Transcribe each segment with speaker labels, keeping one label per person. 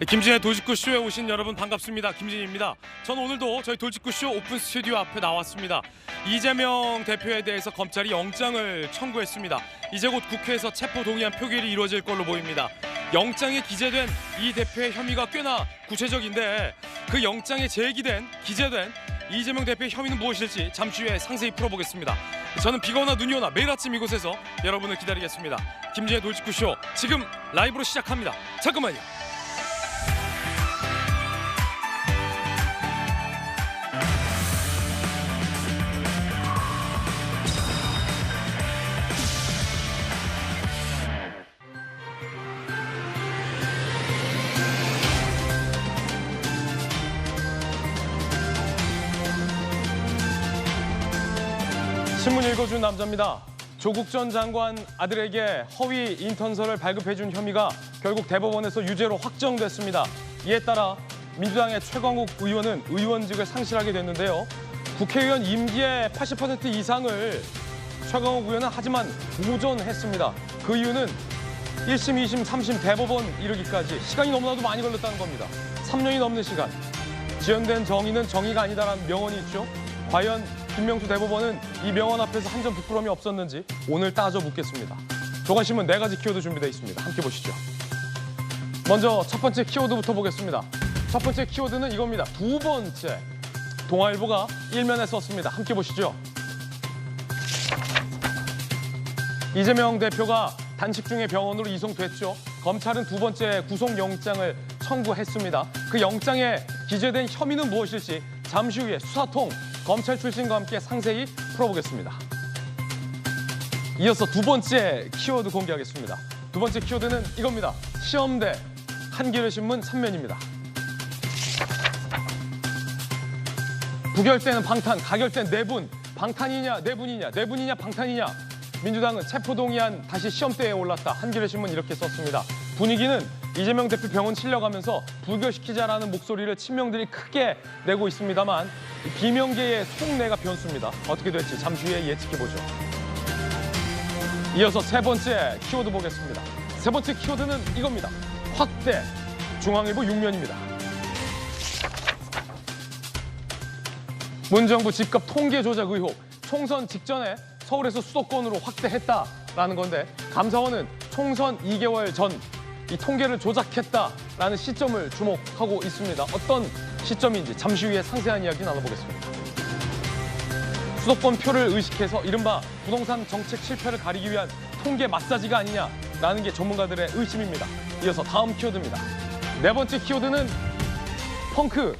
Speaker 1: 김진의 돌직구쇼에 오신 여러분 반갑습니다. 김진입니다. 저는 오늘도 저희 돌직구쇼 오픈 스튜디오 앞에 나왔습니다. 이재명 대표에 대해서 검찰이 영장을 청구했습니다. 이제 곧 국회에서 체포동의안 표결이 이루어질 걸로 보입니다. 영장에 기재된 이 대표의 혐의가 꽤나 구체적인데 그 영장에 제기된, 기재된 이재명 대표의 혐의는 무엇일지 잠시 후에 상세히 풀어보겠습니다. 저는 비가 오나 눈이 오나 매일 아침 이곳에서 여러분을 기다리겠습니다. 김진의 돌직구쇼 지금 라이브로 시작합니다. 잠깐만요. 신문 읽어준 남자입니다. 조국 전 장관 아들에게 허위 인턴서를 발급해준 혐의가 결국 대법원에서 유죄로 확정됐습니다. 이에 따라 민주당의 최광욱 의원은 의원직을 상실하게 됐는데요. 국회의원 임기의 80% 이상을 최광욱 의원은 하지만 보존했습니다. 그 이유는 1심, 2심, 3심 대법원 이르기까지 시간이 너무나도 많이 걸렸다는 겁니다. 3년이 넘는 시간. 지연된 정의는 정의가 아니다라는 명언이 있죠. 과연 김명수 대법원은 이 명언 앞에서 한 점 부끄러움이 없었는지 오늘 따져 묻겠습니다. 조간신문 4가지 키워드 준비되어 있습니다. 함께 보시죠. 먼저 첫 번째 키워드부터 보겠습니다. 첫 번째 키워드는 이겁니다. 두 번째, 동아일보가 일면에 썼습니다. 함께 보시죠. 이재명 대표가 단식 중에 병원으로 이송됐죠. 검찰은 두 번째 구속영장을 청구했습니다. 그 영장에 기재된 혐의는 무엇일지 잠시 후에 수사통 검찰 출신과 함께 상세히 풀어보겠습니다. 이어서 두 번째 키워드 공개하겠습니다. 두 번째 키워드는 이겁니다. 시험대 한겨레신문 3면입니다. 부결대는 방탄, 가결대는 내분. 방탄이냐 내분이냐, 내분이냐 방탄이냐. 민주당은 체포동의안 다시 시험대에 올랐다. 한겨레신문 이렇게 썼습니다. 분위기는 이재명 대표 병원 실려가면서 부결시키자라는 목소리를 친명들이 크게 내고 있습니다만 비명계의 속내가 변수입니다. 어떻게 될지 잠시 후에 예측해보죠. 이어서 세 번째 키워드 보겠습니다. 세 번째 키워드는 이겁니다. 확대, 중앙일보 6면입니다. 문정부 집값 통계 조작 의혹, 총선 직전에 서울에서 수도권으로 확대했다라는 건데 감사원은 총선 2개월 전 이 통계를 조작했다라는 시점을 주목하고 있습니다. 어떤 시점인지 잠시 후에 상세한 이야기 나눠보겠습니다. 수도권 표를 의식해서 이른바 부동산 정책 실패를 가리기 위한 통계 마사지가 아니냐라는 게 전문가들의 의심입니다. 이어서 다음 키워드입니다. 네 번째 키워드는 펑크,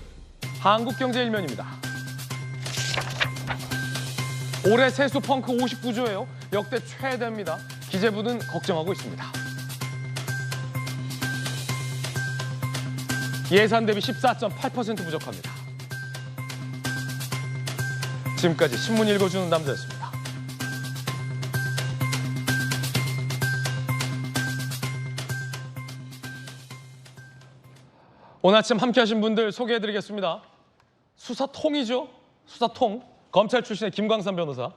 Speaker 1: 한국경제 일면입니다. 올해 세수 펑크 59조예요. 역대 최대입니다. 기재부는 걱정하고 있습니다. 예산 대비 14.8% 부족합니다. 지금까지 신문 읽어주는 남자였습니다. 오늘 아침 함께하신 분들 소개해드리겠습니다. 수사통이죠. 수사통. 검찰 출신의 김광삼 변호사,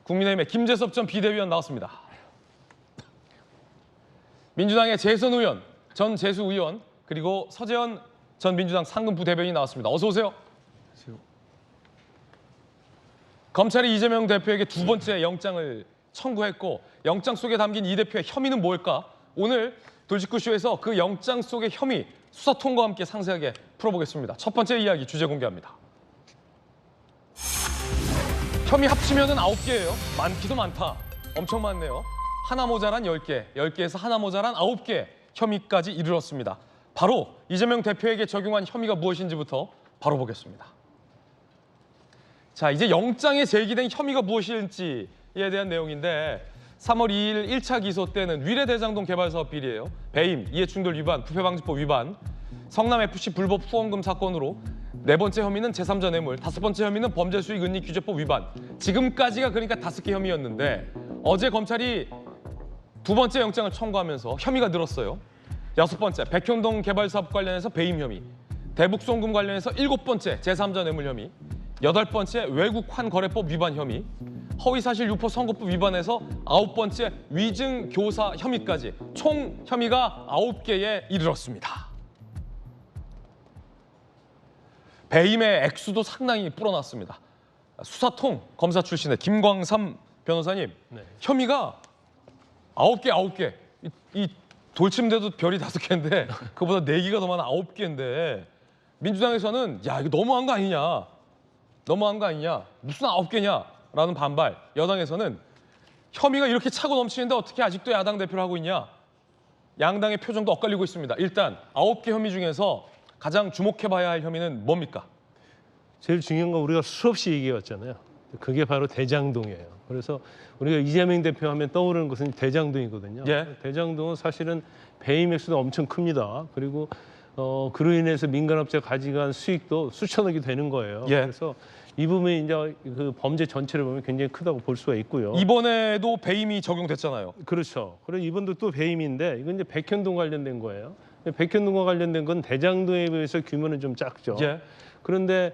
Speaker 1: 국민의힘의 김재섭 전 비대위원 나왔습니다. 민주당의 재선 의원, 전 재수 의원, 그리고 서재원 전 민주당 상근부 대변인이 나왔습니다. 어서 오세요. 안녕하세요. 검찰이 이재명 대표에게 두 번째 영장을 청구했고 영장 속에 담긴 이 대표의 혐의는 뭘까? 오늘 돌직구쇼에서 그 영장 속의 혐의, 수사통과 함께 상세하게 풀어보겠습니다. 첫 번째 이야기 주제 공개합니다. 혐의 합치면은 9개예요. 많기도 많다. 엄청 많네요. 하나 모자란 10개, 10개에서 하나 모자란 9개 혐의까지 이르렀습니다. 바로 이재명 대표에게 적용한 혐의가 무엇인지부터 바로 보겠습니다. 자, 이제 영장에 제기된 혐의가 무엇일지에 대한 내용인데 3월 2일 1차 기소 때는 위례대장동 개발사업 비리예요. 배임, 이해충돌 위반, 부패방지법 위반, 성남FC 불법 후원금 사건으로 네 번째 혐의는 제3자 뇌물, 다섯 번째 혐의는 범죄수익은닉규제법 위반. 지금까지가 그러니까 5개 혐의였는데 어제 검찰이 두 번째 영장을 청구하면서 혐의가 늘었어요. 여섯 번째, 백현동 개발사업 관련해서 배임 혐의, 대북송금 관련해서 7번째 제3자 뇌물 혐의, 8번째 외국환거래법 위반 혐의, 허위사실 유포 선고법 위반에서 9번째 위증교사 혐의까지 총 혐의가 9개에 이르렀습니다. 배임의 액수도 상당히 불어났습니다. 수사통 검사 출신의 김광삼 변호사님,
Speaker 2: 네.
Speaker 1: 혐의가 9개. 이 돌침대도 별이 5개인데 그보다 4개가 더 많아 9개인데 민주당에서는 야 이거 너무한 거 아니냐. 무슨 9개냐라는 반발. 여당에서는 혐의가 이렇게 차고 넘치는데 어떻게 아직도 야당 대표를 하고 있냐. 양당의 표정도 엇갈리고 있습니다. 일단 9개 혐의 중에서 가장 주목해봐야 할 혐의는 뭡니까?
Speaker 2: 제일 중요한 건 우리가 수없이 얘기해왔잖아요. 그게 바로 대장동이에요. 그래서 우리가 이재명 대표 하면 떠오르는 것은 대장동이거든요.
Speaker 1: 예.
Speaker 2: 대장동은 사실은 배임 액수도 엄청 큽니다. 그리고 그로 인해서 민간업체가 가져간 수익도 수천억이 되는 거예요.
Speaker 1: 예.
Speaker 2: 그래서 이 부분이 이제 그 범죄 전체를 보면 굉장히 크다고 볼 수가 있고요.
Speaker 1: 이번에도 배임이 적용됐잖아요.
Speaker 2: 그렇죠. 그리고 이번도 또 배임인데 이건 이제 백현동 관련된 거예요. 백현동과 관련된 건 대장동에 비해서 규모는 좀 작죠.
Speaker 1: 예.
Speaker 2: 그런데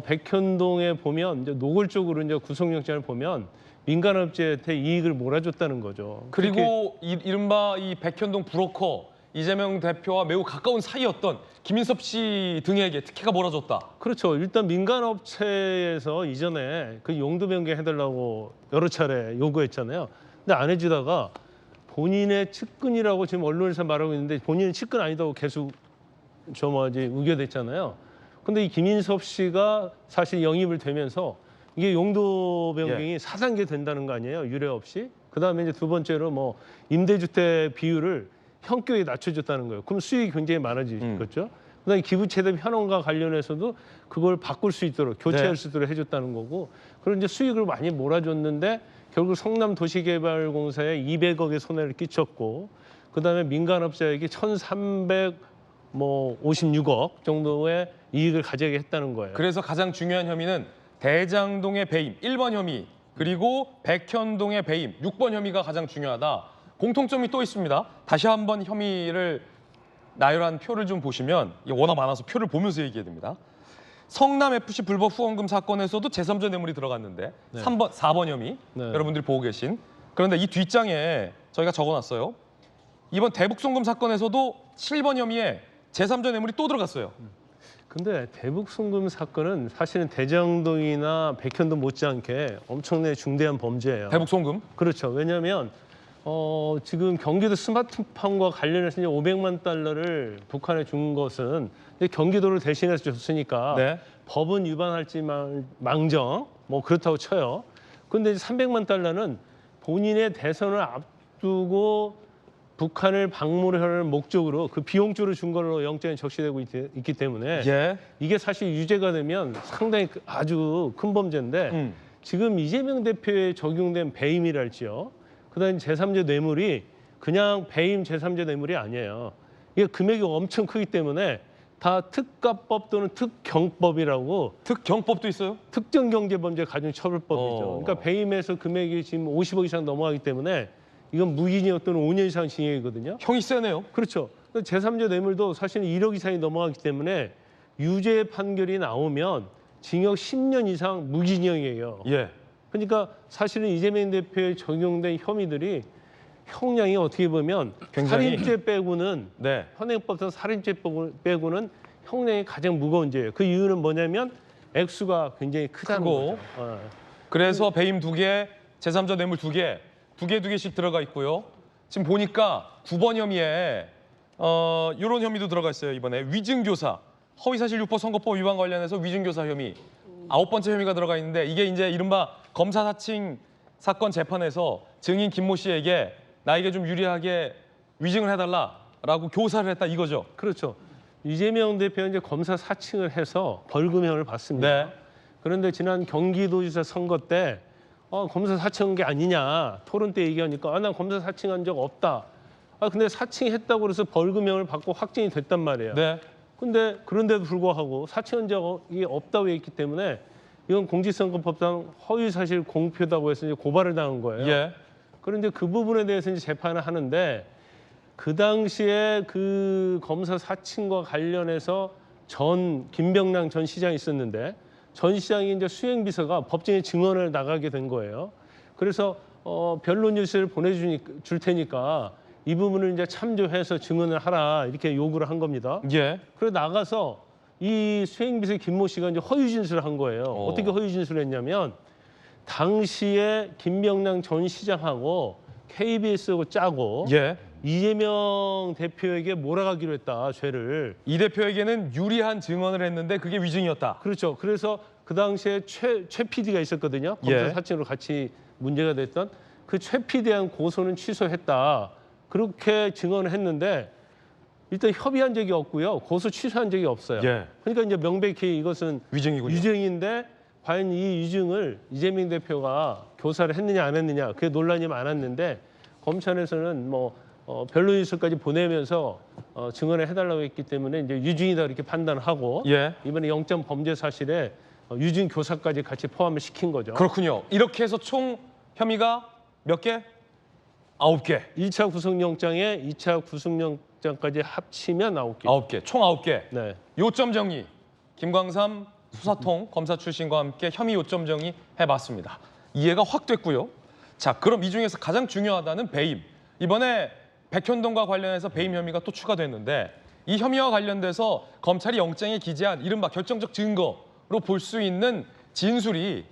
Speaker 2: 백현동에 보면 이제 노골적으로 이제 구속영장을 보면 민간업체한테 이익을 몰아줬다는 거죠.
Speaker 1: 그리고 이른바 이 백현동 브로커 이재명 대표와 매우 가까운 사이였던 김인섭 씨 등에게 특혜가 몰아줬다.
Speaker 2: 그렇죠. 일단 민간업체에서 이전에 그 용도 변경해달라고 여러 차례 요구했잖아요. 근데 안 해주다가 본인의 측근이라고 지금 언론에서 말하고 있는데 본인은 측근 아니다고 계속 우겨댔잖아요. 근데 이 김인섭 씨가 사실 영입을 되면서 이게 용도 변경이 4단계 된다는 거 아니에요? 유례 없이. 그다음에 이제 두 번째로 뭐 임대주택 비율을 현격히 낮춰줬다는 거예요. 그럼 수익이 굉장히 많아지겠죠. 그다음에 기부채납 현황과 관련해서도 그걸 바꿀 수 있도록 교체할 수 있도록 해줬다는 거고. 그리고 이제 수익을 많이 몰아줬는데 결국 성남도시개발공사에 200억의 손해를 끼쳤고, 그다음에 민간업자에게 1,356억 정도의 이익을 가져게 했다는 거예요.
Speaker 1: 그래서 가장 중요한 혐의는 대장동의 배임 1번 혐의 그리고 백현동의 배임 6번 혐의가 가장 중요하다. 공통점이 또 있습니다. 다시 한번 혐의를 나열한 표를 좀 보시면 이게 워낙 많아서 표를 보면서 얘기해야 됩니다. 성남FC 불법 후원금 사건에서도 제3자 뇌물이 들어갔는데 4번 혐의 여러분들이 보고 계신. 그런데 이 뒷장에 저희가 적어놨어요. 이번 대북송금 사건에서도 7번 혐의에 제3자 뇌물이 또 들어갔어요.
Speaker 2: 근데 대북송금 사건은 사실은 대장동이나 백현동 못지않게 엄청나게 중대한 범죄예요.
Speaker 1: 대북송금?
Speaker 2: 그렇죠. 왜냐하면 지금 경기도 스마트팜과 관련해서 이제 500만 달러를 북한에 준 것은 이제 경기도를 대신해서 줬으니까 법은 위반할지 망정 뭐 그렇다고 쳐요. 그런데 300만 달러는 본인의 대선을 앞두고 북한을 방문할 목적으로 그 비용조를 준 걸로 영장이 적시되고 있기 때문에 이게 사실 유죄가 되면 상당히 아주 큰 범죄인데 지금 이재명 대표에 적용된 배임이랄지요. 그다음에 제3자 뇌물이 그냥 배임 제3자 뇌물이 아니에요. 이게 금액이 엄청 크기 때문에 다 특가법 또는 특경법이라고.
Speaker 1: 특경법도 있어요?
Speaker 2: 특정경제범죄 가중처벌법이죠. 그러니까 배임에서 금액이 지금 50억 이상 넘어가기 때문에 이건 무기징역 또는 5년 이상 징역이거든요.
Speaker 1: 형이 세네요.
Speaker 2: 그렇죠. 제3자 뇌물도 사실은 1억 이상이 넘어가기 때문에 유죄 판결이 나오면 징역 10년 이상 무기징역이에요. 그러니까 사실은 이재명 대표에 적용된 혐의들이 형량이 어떻게 보면
Speaker 1: 굉장히...
Speaker 2: 살인죄 빼고는 현행법상 살인죄 빼고는 형량이 가장 무거운 죄예요. 그 이유는 뭐냐면 액수가 굉장히 크다는 거죠.
Speaker 1: 그래서 배임 2개, 제3자 뇌물 2개, 2개씩 들어가 있고요. 지금 보니까 9번 혐의에 이런 혐의도 들어가 있어요. 이번에 위증교사, 허위사실 유포 선거법 위반 관련해서 위증교사 혐의 9번째 혐의가 들어가 있는데 이게 이제 이른바 검사 사칭 사건 재판에서 증인 김모 씨에게 나에게 좀 유리하게 위증을 해달라라고 교사를 했다 이거죠.
Speaker 2: 그렇죠. 이재명 대표는 이제 검사 사칭을 해서 벌금형을 받습니다. 그런데 지난 경기도지사 선거 때 검사 사칭한 게 아니냐 토론 때 얘기하니까 난 검사 사칭한 적 없다. 근데 사칭했다고 그래서 벌금형을 받고 확정이 됐단 말이에요. 근데 그런데도 불구하고 사칭한 적이 없다고 했기 때문에 이건 공직선거법상 허위사실 공표다고 해서 이제 고발을 당한 거예요. 그런데 그 부분에 대해서 이제 재판을 하는데 그 당시에 그 검사 사칭과 관련해서 김병랑 전 시장이 있었는데 전 시장이 이제 수행비서가 법정에 증언을 나가게 된 거예요. 그래서 변론 유세를 보내줄 테니까 이 부분을 이제 참조해서 증언을 하라 이렇게 요구를 한 겁니다. 그래서 나가서 이 수행비서 김모 씨가 이제 허위 진술을 한 거예요. 어떻게 허위 진술을 했냐면 당시에 김명랑 전 시장하고 KBS하고 짜고
Speaker 1: 예.
Speaker 2: 이재명 대표에게 몰아가기로 했다, 죄를.
Speaker 1: 이 대표에게는 유리한 증언을 했는데 그게 위증이었다.
Speaker 2: 그렇죠. 그래서 그 당시에 최 PD가 있었거든요. 검사
Speaker 1: 예.
Speaker 2: 사칭으로 같이 문제가 됐던 그 최 PD에 대한 고소는 취소했다. 그렇게 증언을 했는데 일단 협의한 적이 없고요. 고소 취소한 적이 없어요.
Speaker 1: 예.
Speaker 2: 그러니까 이제 명백히 이것은
Speaker 1: 위증이군요.
Speaker 2: 유증인데 과연 이 유증을 이재명 대표가 교사를 했느냐 안 했느냐 그게 논란이 많았는데 검찰에서는 변론인설까지 보내면서 증언을 해달라고 했기 때문에 이제 유증이다 이렇게 판단하고
Speaker 1: 예.
Speaker 2: 이번에 영장 범죄 사실에 유증 교사까지 같이 포함을 시킨 거죠.
Speaker 1: 그렇군요. 이렇게 해서 총 혐의가 몇 개? 9개.
Speaker 2: 1차 구속영장에 2차 구속영장까지 합치면 9개.
Speaker 1: 9개. 총 9개.
Speaker 2: 네.
Speaker 1: 요점 정리. 김광삼 수사통 검사 출신과 함께 혐의 요점 정리 해봤습니다. 이해가 확 됐고요. 자, 그럼 이 중에서 가장 중요하다는 배임. 이번에 백현동과 관련해서 배임 혐의가 또 추가됐는데 이 혐의와 관련돼서 검찰이 영장에 기재한 이른바 결정적 증거로 볼 수 있는 진술이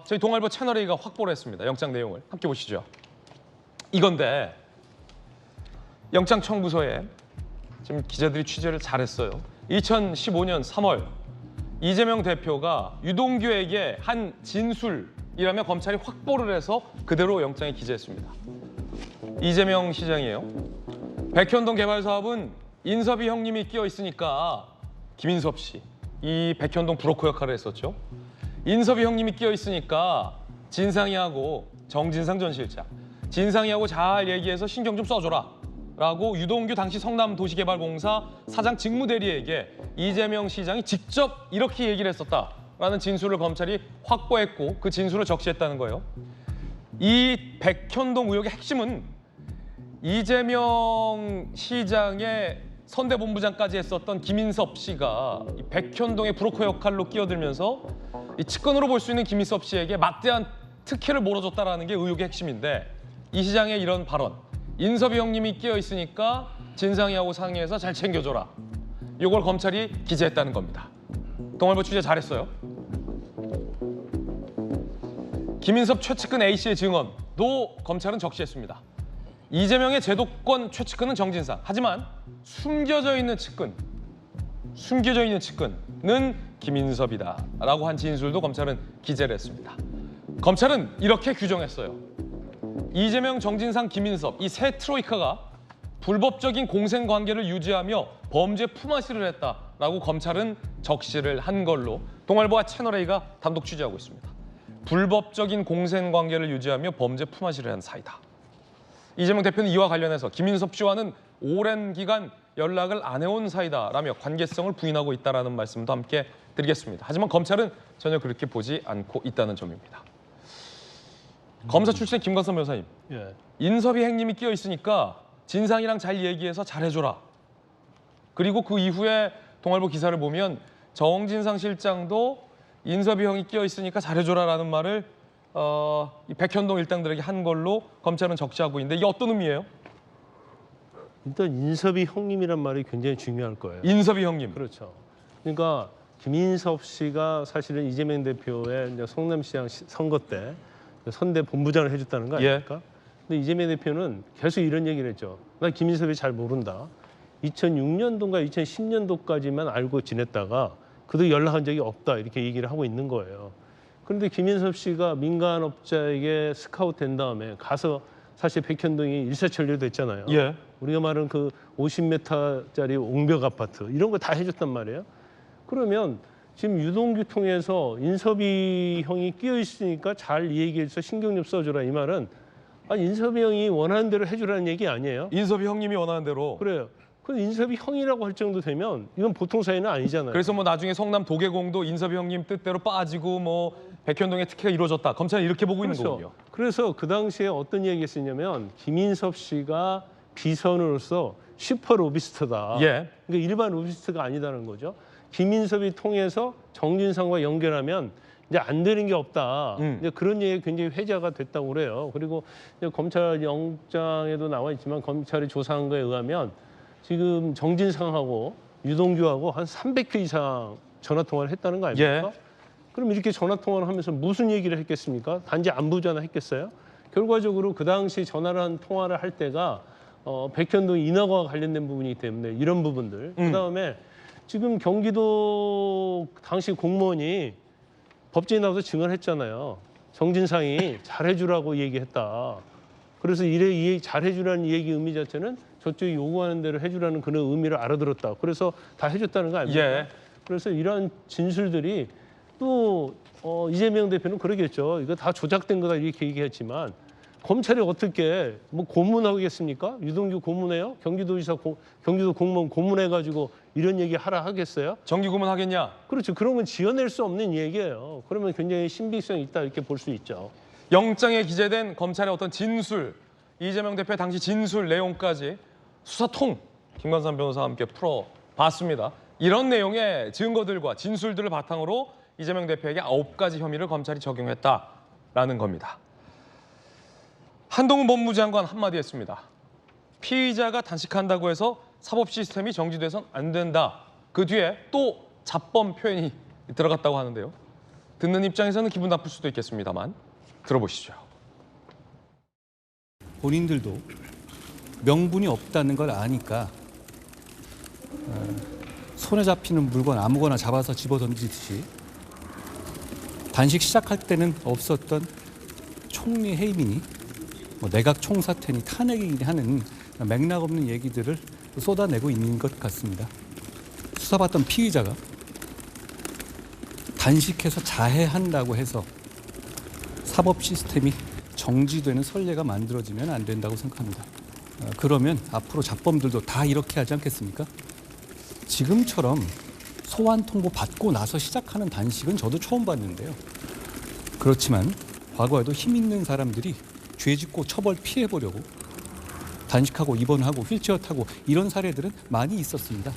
Speaker 1: 저희 동아일보 채널A가 확보를 했습니다. 영장 내용을 함께 보시죠. 이건데 영장 청구서에 지금 기자들이 취재를 잘했어요. 2015년 3월 이재명 대표가 유동규에게 한 진술이라며 검찰이 확보를 해서 그대로 영장에 기재했습니다. 이재명 시장이에요. 백현동 개발 사업은 인섭이 형님이 끼어 있으니까 김인섭 씨, 이 백현동 브로커 역할을 했었죠. 인섭이 형님이 끼어 있으니까 진상이하고 정진상 전 실장, 진상이하고 잘 얘기해서 신경 좀 써줘라 라고 유동규 당시 성남도시개발공사 사장 직무대리에게 이재명 시장이 직접 이렇게 얘기를 했었다라는 진술을 검찰이 확보했고 그 진술을 적시했다는 거예요. 이 백현동 의혹의 핵심은 이재명 시장의 선대본부장까지 했었던 김인섭 씨가 이 백현동의 브로커 역할로 끼어들면서 이 측근으로 볼 수 있는 김인섭 씨에게 막대한 특혜를 몰아줬다라는 게 의혹의 핵심인데 이 시장의 이런 발언, 인섭이 형님이 끼어 있으니까 진상이하고 상의해서 잘 챙겨줘라. 이걸 검찰이 기재했다는 겁니다. 동아일보 취재 잘했어요. 김인섭 최측근 A씨의 증언도 검찰은 적시했습니다. 이재명의 제도권 최측근은 정진상. 하지만 숨겨져 있는 측근은 김인섭이다라고 한 진술도 검찰은 기재를 했습니다. 검찰은 이렇게 규정했어요. 이재명, 정진상, 김인섭 이 세 트로이카가 불법적인 공생관계를 유지하며 범죄 품앗이를 했다라고 검찰은 적시를 한 걸로 동아일보와 채널A가 단독 취재하고 있습니다. 불법적인 공생관계를 유지하며 범죄 품앗이를 한 사이다. 이재명 대표는 이와 관련해서 김인섭 씨와는 오랜 기간 연락을 안 해온 사이다라며 관계성을 부인하고 있다는 말씀도 함께 드리겠습니다. 하지만 검찰은 전혀 그렇게 보지 않고 있다는 점입니다. 검사 출신 김광삼 변호사님,
Speaker 2: 예.
Speaker 1: 인섭이 행님이 끼어 있으니까 진상이랑 잘 얘기해서 잘해줘라. 그리고 그 이후에 동아일보 기사를 보면 정진상 실장도 인섭이 형이 끼어 있으니까 잘해줘라라는 말을 이 백현동 일당들에게 한 걸로 검찰은 적시하고 있는데 이게 어떤 의미예요?
Speaker 2: 일단 인섭이 형님이란 말이 굉장히 중요할 거예요.
Speaker 1: 인섭이 형님.
Speaker 2: 그렇죠. 그러니까 김인섭 씨가 사실은 이재명 대표의 이제 성남시장 선거 때 선대 본부장을 해줬다는 거 아닙니까? 근데 이재명 대표는 계속 이런 얘기를 했죠. 나 김인섭이 잘 모른다. 2006년도인가 2010년도까지만 알고 지냈다가 그도 연락한 적이 없다 이렇게 얘기를 하고 있는 거예요. 그런데 김인섭 씨가 민간업자에게 스카우트 된 다음에 가서 사실 백현동이 일사천리로 됐잖아요.
Speaker 1: 예.
Speaker 2: 우리가 말하는 그 50m짜리 옹벽 아파트 이런 거 다 해줬단 말이에요. 그러면 지금 유동규 통해서 인섭이 형이 끼어 있으니까 잘 얘기해서 신경 좀 써줘라 이 말은 인섭이 형이 원하는 대로 해주라는 얘기 아니에요?
Speaker 1: 인섭이 형님이 원하는 대로.
Speaker 2: 그래요. 그 인섭이 형이라고 할 정도 되면 이건 보통 사이는 아니잖아요.
Speaker 1: 그래서 뭐 나중에 성남 도계공도 인섭이 형님 뜻대로 빠지고 뭐 백현동의 특혜가 이루어졌다. 검찰은 이렇게 보고 있는 거군요.
Speaker 2: 그래서 그 당시에 어떤 얘기가 있었냐면 김인섭 씨가 비선으로서 슈퍼 로비스트다.
Speaker 1: 예.
Speaker 2: 그러니까 일반 로비스트가 아니다는 거죠. 김인섭이 통해서 정진상과 연결하면 이제 안 되는 게 없다. 이제 그런 얘기가 굉장히 회자가 됐다고 그래요. 그리고 이제 검찰 영장에도 나와 있지만 검찰이 조사한 거에 의하면 지금 정진상하고 유동규하고 한 300회 이상 전화 통화를 했다는 거 아닙니까? 그럼 이렇게 전화 통화를 하면서 무슨 얘기를 했겠습니까? 단지 안부 전화 했겠어요? 결과적으로 그 당시 통화를 할 때가 백현동 인허가와 관련된 부분이기 때문에 이런 부분들. 그다음에 지금 경기도 당시 공무원이 법정에 나와서 증언을 했잖아요. 정진상이 잘해주라고 얘기했다. 그래서 이 잘해주라는 얘기 의미 자체는 저쪽이 요구하는 대로 해주라는 그런 의미를 알아들었다. 그래서 다 해줬다는 거 아닙니까? 그래서 이러한 진술들이 또 이재명 대표는 그러겠죠. 이거 다 조작된 거다 이렇게 얘기했지만 검찰이 어떻게 뭐 고문하겠습니까? 유동규 고문해요? 경기도지사 경기도 공무원 고문해가지고 이런 얘기 하라 하겠어요?
Speaker 1: 정기 고문 하겠냐?
Speaker 2: 그렇죠. 그런 건 지어낼 수 없는 얘기예요. 그러면 굉장히 신빙성이 있다 이렇게 볼 수 있죠.
Speaker 1: 영장에 기재된 검찰의 어떤 진술, 이재명 대표의 당시 진술 내용까지 수사통 김관삼 변호사와 함께 풀어봤습니다. 이런 내용의 증거들과 진술들을 바탕으로 이재명 대표에게 9가지 혐의를 검찰이 적용했다라는 겁니다. 한동훈 법무장관 한마디 했습니다. 피의자가 단식한다고 해서 사법 시스템이 정지돼선 안 된다. 그 뒤에 또 잡범 표현이 들어갔다고 하는데요. 듣는 입장에서는 기분 나쁠 수도 있겠습니다만 들어보시죠.
Speaker 3: 본인들도 명분이 없다는 걸 아니까 손에 잡히는 물건 아무거나 잡아서 집어던지듯이 단식 시작할 때는 없었던 총리 해임이니 내각 총사퇴니 탄핵이니 하는 맥락 없는 얘기들을 쏟아내고 있는 것 같습니다. 수사받던 피의자가 단식해서 자해한다고 해서 사법 시스템이 정지되는 선례가 만들어지면 안 된다고 생각합니다. 그러면 앞으로 잡범들도 다 이렇게 하지 않겠습니까? 지금처럼 소환 통보 받고 나서 시작하는 단식은 저도 처음 봤는데요. 그렇지만 과거에도 힘 있는 사람들이 죄 짓고 처벌 피해보려고 단식하고 입원하고 휠체어 타고 이런 사례들은 많이 있었습니다.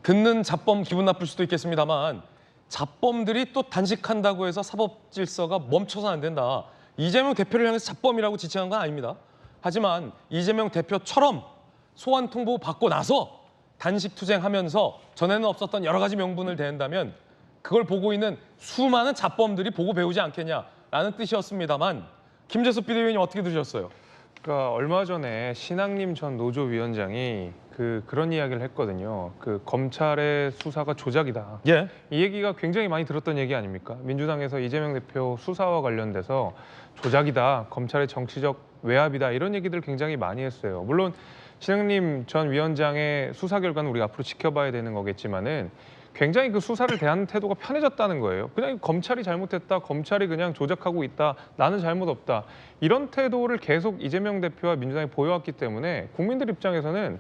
Speaker 1: 듣는 잡범 기분 나쁠 수도 있겠습니다만 잡범들이 또 단식한다고 해서 사법 질서가 멈춰서 안 된다. 이재명 대표를 향해서 잡범이라고 지칭한 건 아닙니다. 하지만 이재명 대표처럼 소환 통보 받고 나서 단식 투쟁하면서 전에는 없었던 여러 가지 명분을 대한다면 그걸 보고 있는 수많은 잡범들이 보고 배우지 않겠냐라는 뜻이었습니다만 김재섭 비대위원님 어떻게 들으셨어요?
Speaker 4: 그러니까 얼마 전에 신학림 전 노조위원장이 그런 이야기를 했거든요. 검찰의 수사가 조작이다. 이 얘기가 굉장히 많이 들었던 얘기 아닙니까? 민주당에서 이재명 대표 수사와 관련돼서 조작이다, 검찰의 정치적 외압이다 이런 얘기들 굉장히 많이 했어요. 물론 신학림 전 위원장의 수사 결과는 우리가 앞으로 지켜봐야 되는 거겠지만은 굉장히 그 수사를 대하는 태도가 편해졌다는 거예요. 그냥 검찰이 잘못했다, 검찰이 그냥 조작하고 있다, 나는 잘못 없다. 이런 태도를 계속 이재명 대표와 민주당이 보여왔기 때문에 국민들 입장에서는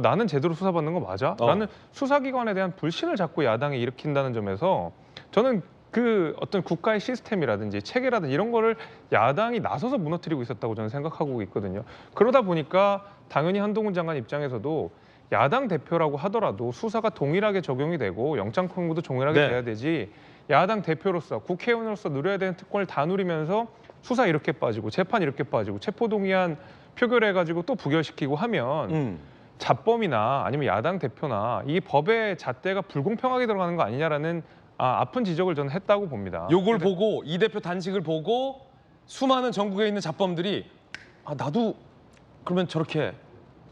Speaker 4: 나는 제대로 수사받는 거 맞아? 라는 수사기관에 대한 불신을 자꾸 야당이 일으킨다는 점에서 저는 그 어떤 국가의 시스템이라든지 체계라든지 이런 거를 야당이 나서서 무너뜨리고 있었다고 저는 생각하고 있거든요. 그러다 보니까 당연히 한동훈 장관 입장에서도 야당 대표라고 하더라도 수사가 동일하게 적용이 되고 영장 청구도 동일하게 돼야 되지 야당 대표로서 국회의원으로서 누려야 되는 특권을 다 누리면서 수사 이렇게 빠지고 재판 이렇게 빠지고 체포동의안 표결해가지고 또 부결시키고 하면 잡범이나 아니면 야당 대표나 이 법의 잣대가 불공평하게 들어가는 거 아니냐라는 아픈 지적을 저는 했다고 봅니다.
Speaker 1: 요걸 보고 이 대표 단식을 보고 수많은 전국에 있는 잡범들이 나도 그러면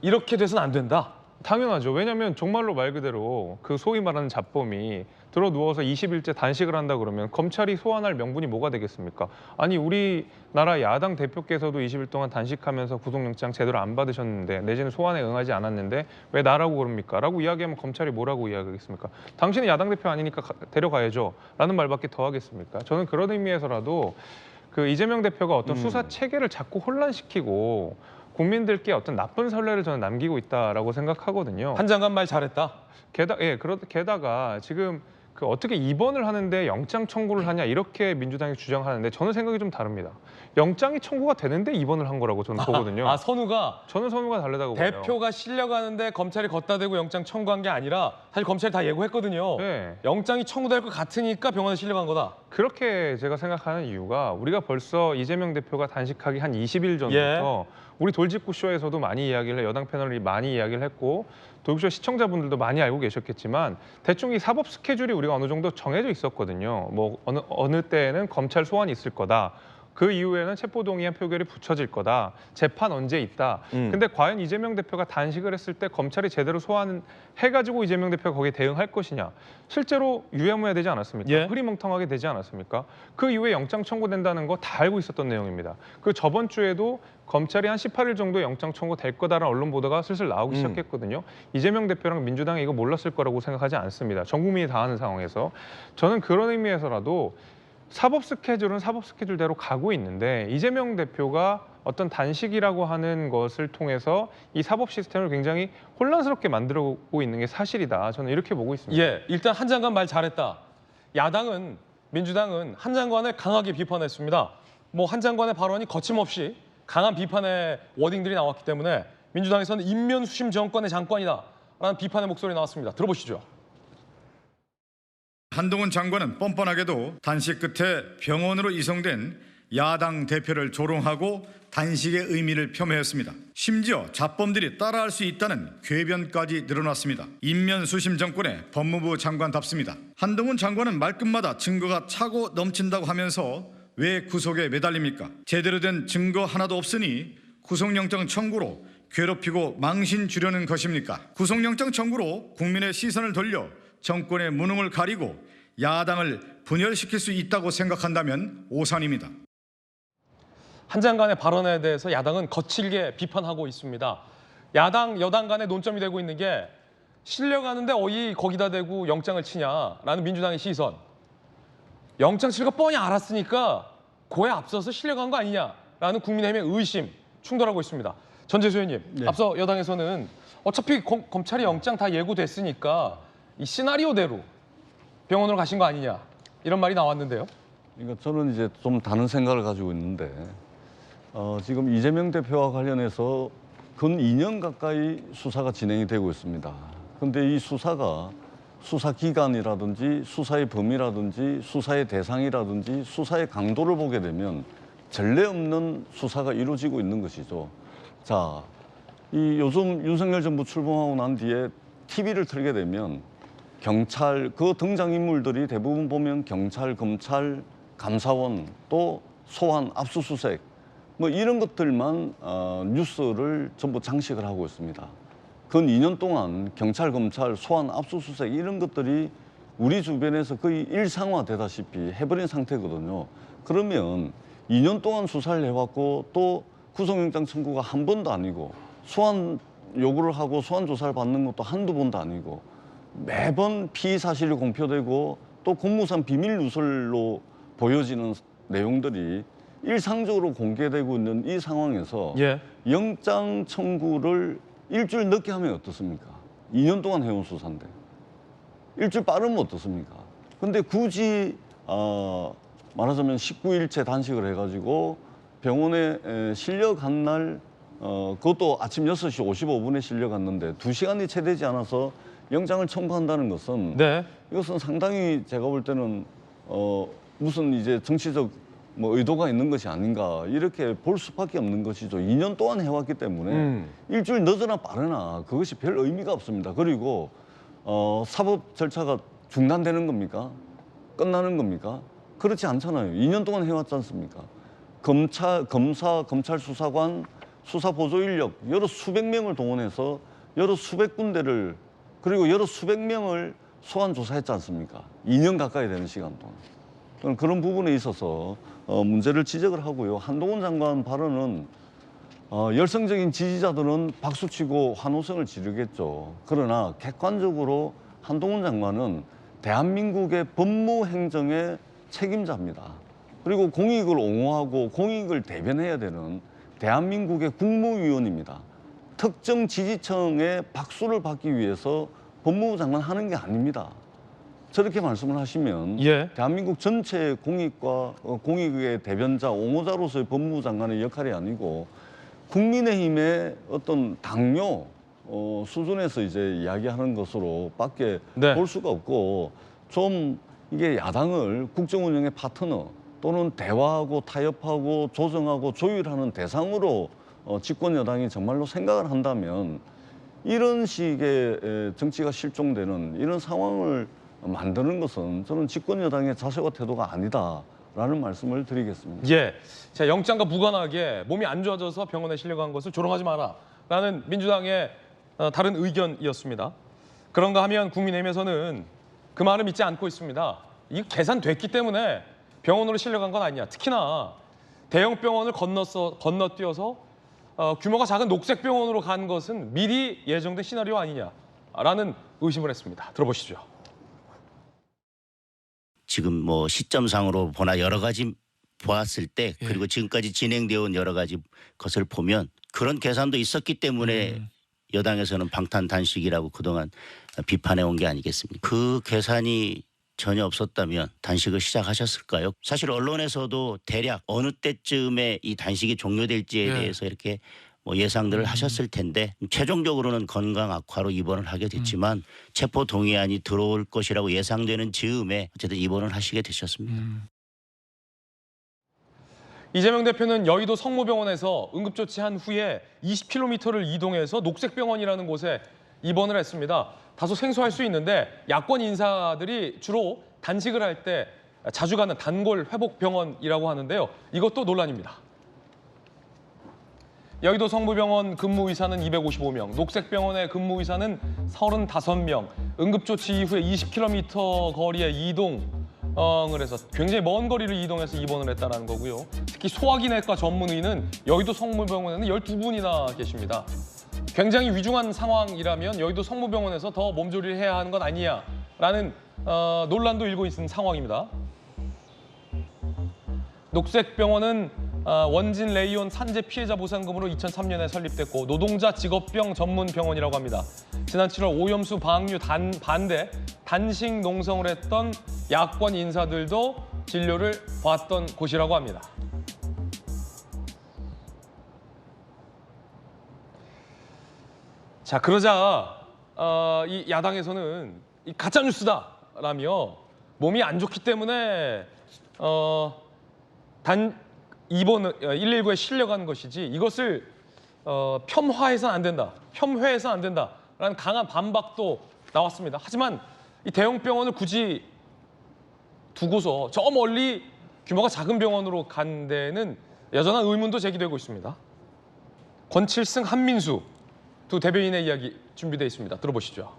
Speaker 1: 이렇게 돼서는 안 된다.
Speaker 4: 당연하죠. 왜냐하면 정말로 말 그대로 그 소위 말하는 잡범이 들어 누워서 20일째 단식을 한다 그러면 검찰이 소환할 명분이 뭐가 되겠습니까? 아니 우리나라 야당 대표께서도 20일 동안 단식하면서 구속영장 제대로 안 받으셨는데 내지는 소환에 응하지 않았는데 왜 나라고 그럽니까? 라고 이야기하면 검찰이 뭐라고 이야기하겠습니까? 당신은 야당 대표 아니니까 데려가야죠. 라는 말밖에 더 하겠습니까? 저는 그런 의미에서라도 그 이재명 대표가 어떤 수사 체계를 자꾸 혼란시키고 국민들께 어떤 나쁜 선례를 저는 남기고 있다라고 생각하거든요.
Speaker 1: 한 장관 말 잘했다.
Speaker 4: 게다가 지금 어떻게 입원을 하는데 영장 청구를 하냐 이렇게 민주당이 주장하는데 저는 생각이 좀 다릅니다. 영장이 청구가 되는데 입원을 한 거라고 저는 보거든요.
Speaker 1: 선우가
Speaker 4: 저는 선우가 다르다고 봐요.
Speaker 1: 대표가 실려가는데 검찰이 걷다 대고 영장 청구한 게 아니라 사실 검찰이 다 예고했거든요. 영장이 청구될 것 같으니까 병원에 실려간 거다.
Speaker 4: 그렇게 제가 생각하는 이유가 우리가 벌써 이재명 대표가 단식하기 한 20일 전부터 우리 돌직구 쇼에서도 많이 이야기를 여당 패널이 많이 이야기를 했고 돌직구 쇼 시청자분들도 많이 알고 계셨겠지만 대충 이 사법 스케줄이 우리가 어느 정도 정해져 있었거든요. 뭐 어느 때에는 검찰 소환이 있을 거다. 그 이후에는 체포동의안 표결이 붙여질 거다. 재판 언제 있다. 근데 과연 이재명 대표가 단식을 했을 때 검찰이 제대로 소환해가지고 이재명 대표가 거기에 대응할 것이냐. 실제로 유야무야되지 않았습니까?
Speaker 1: 예.
Speaker 4: 흐리멍텅하게 되지 않았습니까? 그 이후에 영장 청구된다는 거 다 알고 있었던 내용입니다. 그 저번 주에도 검찰이 한 18일 정도 영장 청구될 거다라는 언론 보도가 슬슬 나오기 시작했거든요. 이재명 대표랑 민주당이 이거 몰랐을 거라고 생각하지 않습니다. 전 국민이 다 아는 상황에서. 저는 그런 의미에서라도 사법 스케줄은 사법 스케줄대로 가고 있는데 이재명 대표가 어떤 단식이라고 하는 것을 통해서 이 사법 시스템을 굉장히 혼란스럽게 만들고 있는 게 사실이다. 저는 이렇게 보고 있습니다.
Speaker 1: 예, 일단 한 장관 말 잘했다. 야당은 민주당은 한 장관을 강하게 비판했습니다. 뭐 한 장관의 발언이 거침없이 강한 비판의 워딩들이 나왔기 때문에 민주당에서는 인면수심 정권의 장관이다라는 비판의 목소리 나왔습니다. 들어보시죠.
Speaker 5: 한동훈 장관은 뻔뻔하게도 단식 끝에 병원으로 이송된 야당 대표를 조롱하고 단식의 의미를 폄훼했습니다. 심지어 잡범들이 따라할 수 있다는 궤변까지 늘어났습니다. 인면수심 정권의 법무부 장관답습니다. 한동훈 장관은 말끝마다 증거가 차고 넘친다고 하면서 왜 구속에 매달립니까? 제대로 된 증거 하나도 없으니 구속영장 청구로 괴롭히고 망신 주려는 것입니까? 구속영장 청구로 국민의 시선을 돌려 정권의 무능을 가리고 야당을 분열시킬 수 있다고 생각한다면 오산입니다.
Speaker 1: 한 장관의 발언에 대해서 야당은 거칠게 비판하고 있습니다. 야당, 여당 간의 논점이 되고 있는 게 실려가는데 어이 거기다 대고 영장을 치냐라는 민주당의 시선. 영장 칠 거 뻔히 알았으니까 고에 앞서서 실려간 거 아니냐라는 국민의힘의 의심, 충돌하고 있습니다. 전재수 의원님,
Speaker 2: 네.
Speaker 1: 앞서 여당에서는 어차피 검찰이 영장 다 예고됐으니까 이 시나리오대로 병원으로 가신 거 아니냐 이런 말이 나왔는데요.
Speaker 6: 그러니까 저는 이제 좀 다른 생각을 가지고 있는데 지금 이재명 대표와 관련해서 근 2년 가까이 수사가 진행이 되고 있습니다. 그런데 이 수사가 수사 기간이라든지 수사의 범위라든지 수사의 대상이라든지 수사의 강도를 보게 되면 전례 없는 수사가 이루어지고 있는 것이죠. 자, 이 요즘 윤석열 정부 출범하고 난 뒤에 TV를 틀게 되면 경찰, 그 등장인물들이 대부분 보면 경찰, 검찰, 감사원, 또 소환, 압수수색 뭐 이런 것들만 뉴스를 전부 장식을 하고 있습니다. 근 2년 동안 경찰, 검찰, 소환, 압수수색 이런 것들이 우리 주변에서 거의 일상화되다시피 해버린 상태거든요. 그러면 2년 동안 수사를 해왔고 또 구속영장 청구가 한 번도 아니고 소환 요구를 하고 소환 조사를 받는 것도 한두 번도 아니고 매번 피의 사실이 공표되고 또 공무상 비밀 누설로 보여지는 내용들이 일상적으로 공개되고 있는 이 상황에서
Speaker 1: 예.
Speaker 6: 영장 청구를 일주일 늦게 하면 어떻습니까? 2년 동안 해온 수사인데 일주일 빠르면 어떻습니까? 근데 굳이 말하자면 19일째 단식을 해가지고 병원에 실려간 날 그것도 아침 6시 55분에 실려갔는데 2시간이 채 되지 않아서 영장을 청구한다는 것은
Speaker 1: 네.
Speaker 6: 이것은 상당히 제가 볼 때는 무슨 이제 정치적 뭐 의도가 있는 것이 아닌가 이렇게 볼 수밖에 없는 것이죠. 2년 동안 해왔기 때문에 일주일 늦으나 빠르나 그것이 별 의미가 없습니다. 그리고 사법 절차가 중단되는 겁니까? 끝나는 겁니까? 그렇지 않잖아요. 2년 동안 해왔지 않습니까? 검사, 검찰 수사관, 수사 보조 인력 여러 수백 명을 동원해서 여러 수백 군데를 그리고 여러 수백 명을 소환 조사했지 않습니까? 2년 가까이 되는 시간 동안. 그런 부분에 있어서 문제를 지적을 하고요. 한동훈 장관 발언은 열성적인 지지자들은 박수치고 환호성을 지르겠죠. 그러나 객관적으로 한동훈 장관은 대한민국의 법무행정의 책임자입니다. 그리고 공익을 옹호하고 공익을 대변해야 되는 대한민국의 국무위원입니다. 특정 지지층의 박수를 받기 위해서 법무부 장관 하는 게 아닙니다. 저렇게 말씀을 하시면
Speaker 1: 예.
Speaker 6: 대한민국 전체 공익과 공익의 대변자, 옹호자로서의 법무부 장관의 역할이 아니고 국민의힘의 어떤 당뇨 수준에서 이제 이야기하는 것으로밖에
Speaker 1: 네.
Speaker 6: 볼 수가 없고 좀 이게 야당을 국정 운영의 파트너 또는 대화하고 타협하고 조정하고 조율하는 대상으로 집권 여당이 정말로 생각을 한다면 이런 식의 정치가 실종되는 이런 상황을 만드는 것은 저는 집권 여당의 자세와 태도가 아니다라는 말씀을 드리겠습니다.
Speaker 1: 예, 자, 영장과 무관하게 몸이 안 좋아져서 병원에 실려간 것을 조롱하지 마라라는 민주당의 다른 의견이었습니다. 그런가 하면 국민의힘에서는 그 말을 믿지 않고 있습니다. 이 계산됐기 때문에 병원으로 실려간 건 아니야. 특히나 대형 병원을 건너뛰어서 규모가 작은 녹색 병원으로 간 것은 미리 예정된 시나리오 아니냐라는 의심을 했습니다. 들어보시죠.
Speaker 7: 지금 뭐 시점상으로 보나 여러 가지 보았을 때 그리고 지금까지 진행되어 온 여러 가지 것을 보면 그런 계산도 있었기 때문에 여당에서는 방탄 단식이라고 그동안 비판해 온 게 아니겠습니까? 그 계산이 전혀 없었다면 단식을 시작하셨을까요? 사실 언론에서도 대략 어느 때쯤에 이 단식이 종료될지에 대해서 이렇게 뭐 예상들을 하셨을 텐데 최종적으로는 건강 악화로 입원을 하게 됐지만 체포 동의안이 들어올 것이라고 예상되는 즈음에 어쨌든 입원을 하시게 되셨습니다.
Speaker 1: 이재명 대표는 여의도 성모병원에서 응급조치한 후에 20km를 이동해서 녹색병원이라는 곳에 입원을 했습니다. 다소 생소할 수 있는데 야권 인사들이 주로 단식을 할 때 자주 가는 단골 회복병원이라고 하는데요. 이것도 논란입니다. 여의도 성모병원 근무의사는 255명, 녹색병원의 근무의사는 35명, 응급조치 이후에 20km 거리의 이동을 해서 굉장히 먼 거리를 이동해서 입원을 했다는 거고요. 특히 소화기내과 전문의는 여의도 성모병원에는 12분이나 계십니다. 굉장히 위중한 상황이라면 여의도 성모병원에서 더 몸조리를 해야 하는 건 아니냐라는 논란도 일고 있는 상황입니다. 녹색병원은 원진 레이온 산재 피해자 보상금으로 2003년에 설립됐고 노동자 직업병 전문 병원이라고 합니다. 지난 7월 오염수 방류 반대 단식 농성을 했던 야권 인사들도 진료를 받았던 곳이라고 합니다. 자, 그러자 이 야당에서는 이 가짜 뉴스다라며 몸이 안 좋기 때문에 입원을 119에 실려간 것이지 이것을 폄하해서는 안 된다, 폄훼해서는 안 된다라는 강한 반박도 나왔습니다. 하지만 이 대형 병원을 굳이 두고서 저 멀리 규모가 작은 병원으로 간 데는 여전한 의문도 제기되고 있습니다. 권칠승, 한민수 두 대변인의 이야기 준비되어 있습니다. 들어보시죠.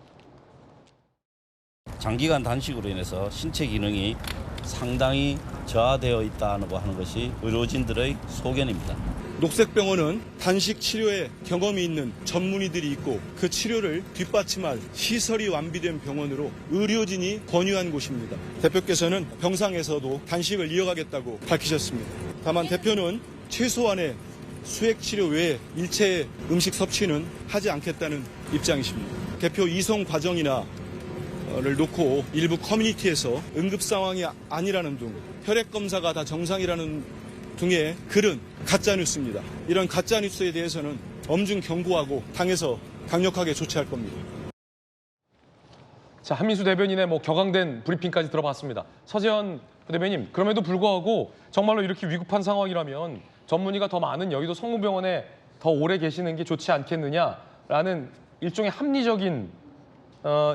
Speaker 8: 장기간 단식으로 인해서 신체 기능이 상당히 저하되어 있다고 하는 것이 의료진들의 소견입니다.
Speaker 9: 녹색병원은 단식 치료에 경험이 있는 전문의들이 있고 그 치료를 뒷받침할 시설이 완비된 병원으로 의료진이 권유한 곳입니다. 대표께서는 병상에서도 단식을 이어가겠다고 밝히셨습니다. 다만 대표는 최소한의 수액치료 외에 일체의 음식 섭취는 하지 않겠다는 입장이십니다. 대표 이송 과정이나 를 놓고 일부 커뮤니티에서 응급 상황이 아니라는 등 혈액 검사가 다 정상이라는 등의 글은 가짜 뉴스입니다. 이런 가짜 뉴스에 대해서는 엄중 경고하고 당에서 강력하게 조치할 겁니다.
Speaker 1: 자, 한민수 대변인의 격앙된 브리핑까지 들어봤습니다. 서재현 대변인, 그럼에도 불구하고 정말로 이렇게 위급한 상황이라면 전문의가 더 많은 여의도 성모병원에 더 오래 계시는 게 좋지 않겠느냐라는 일종의 합리적인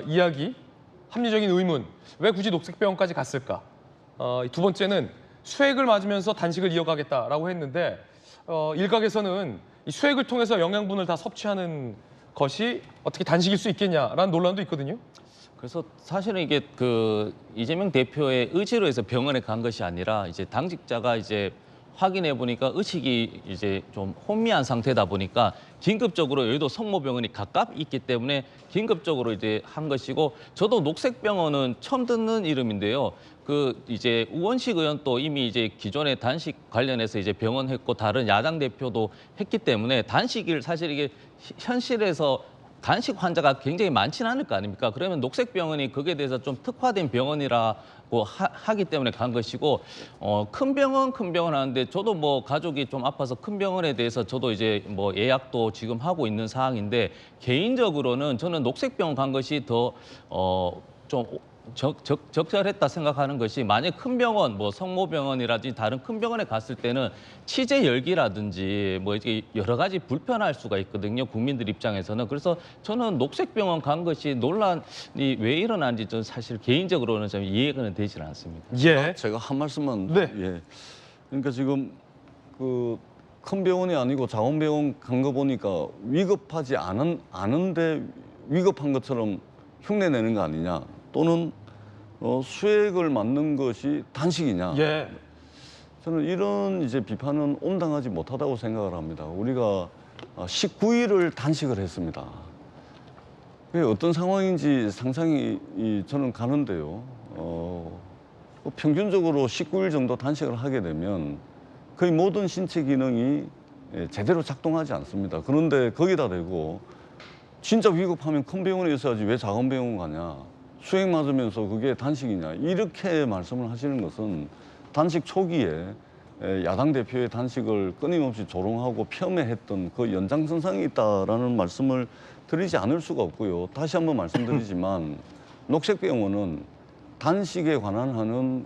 Speaker 1: 이야기, 합리적인 의문, 왜 굳이 녹색병원까지 갔을까? 두 번째는 수액을 맞으면서 단식을 이어가겠다라고 했는데 일각에서는 이 수액을 통해서 영양분을 다 섭취하는 것이 어떻게 단식일 수 있겠냐라는 논란도 있거든요.
Speaker 8: 그래서 사실은 이게 그 이재명 대표의 의지로 해서 병원에 간 것이 아니라 이제 당직자가 이제 확인해 보니까 의식이 이제 좀 혼미한 상태다 보니까 긴급적으로 여의도 성모병원이 가깝 있기 때문에 긴급적으로 이제 한 것이고, 저도 녹색병원은 처음 듣는 이름인데요. 그 이제 우원식 의원도 이미 이제 기존에 단식 관련해서 이제 병원 했고 다른 야당 대표도 했기 때문에 단식을 사실 이게 현실에서 단식 환자가 굉장히 많지는 않을 거 아닙니까? 그러면 녹색병원이 거기에 대해서 좀 특화된 병원이라고 하기 때문에 간 것이고, 큰 병원 하는데 저도 뭐 가족이 좀 아파서 큰 병원에 대해서 저도 이제 뭐 예약도 지금 하고 있는 상황인데, 개인적으로는 저는 녹색병원 간 것이 더 좀 적절했다 생각하는 것이 만약 큰 병원, 뭐 성모병원이라든지 다른 큰 병원에 갔을 때는 치재 열기라든지 뭐 이게 여러 가지 불편할 수가 있거든요. 국민들 입장에서는. 그래서 저는 녹색병원 간 것이 논란이 왜 일어난지 저는 사실 개인적으로는 좀 이해가 되질 않습니다.
Speaker 1: 예.
Speaker 6: 제가 한 말씀만.
Speaker 1: 네.
Speaker 6: 예. 그러니까 지금 그 큰 병원이 아니고 자원병원 간 거 보니까 위급하지 않은데 위급한 것처럼 흉내내는 거 아니냐. 또는 수액을 맞는 것이 단식이냐.
Speaker 1: 예.
Speaker 6: 저는 이런 이제 비판은 온당하지 못하다고 생각을 합니다. 우리가 19일을 단식을 했습니다. 그게 어떤 상황인지 상상이 저는 가는데요. 평균적으로 19일 정도 단식을 하게 되면 거의 모든 신체 기능이 제대로 작동하지 않습니다. 그런데 거기다 대고 진짜 위급하면 큰 병원에 있어야지 왜 작은 병원 가냐. 수액 맞으면서 그게 단식이냐. 이렇게 말씀을 하시는 것은 단식 초기에 야당 대표의 단식을 끊임없이 조롱하고 폄훼했던 그 연장선상에 있다라는 말씀을 드리지 않을 수가 없고요. 다시 한번 말씀드리지만 녹색병원은 단식에 관한 하는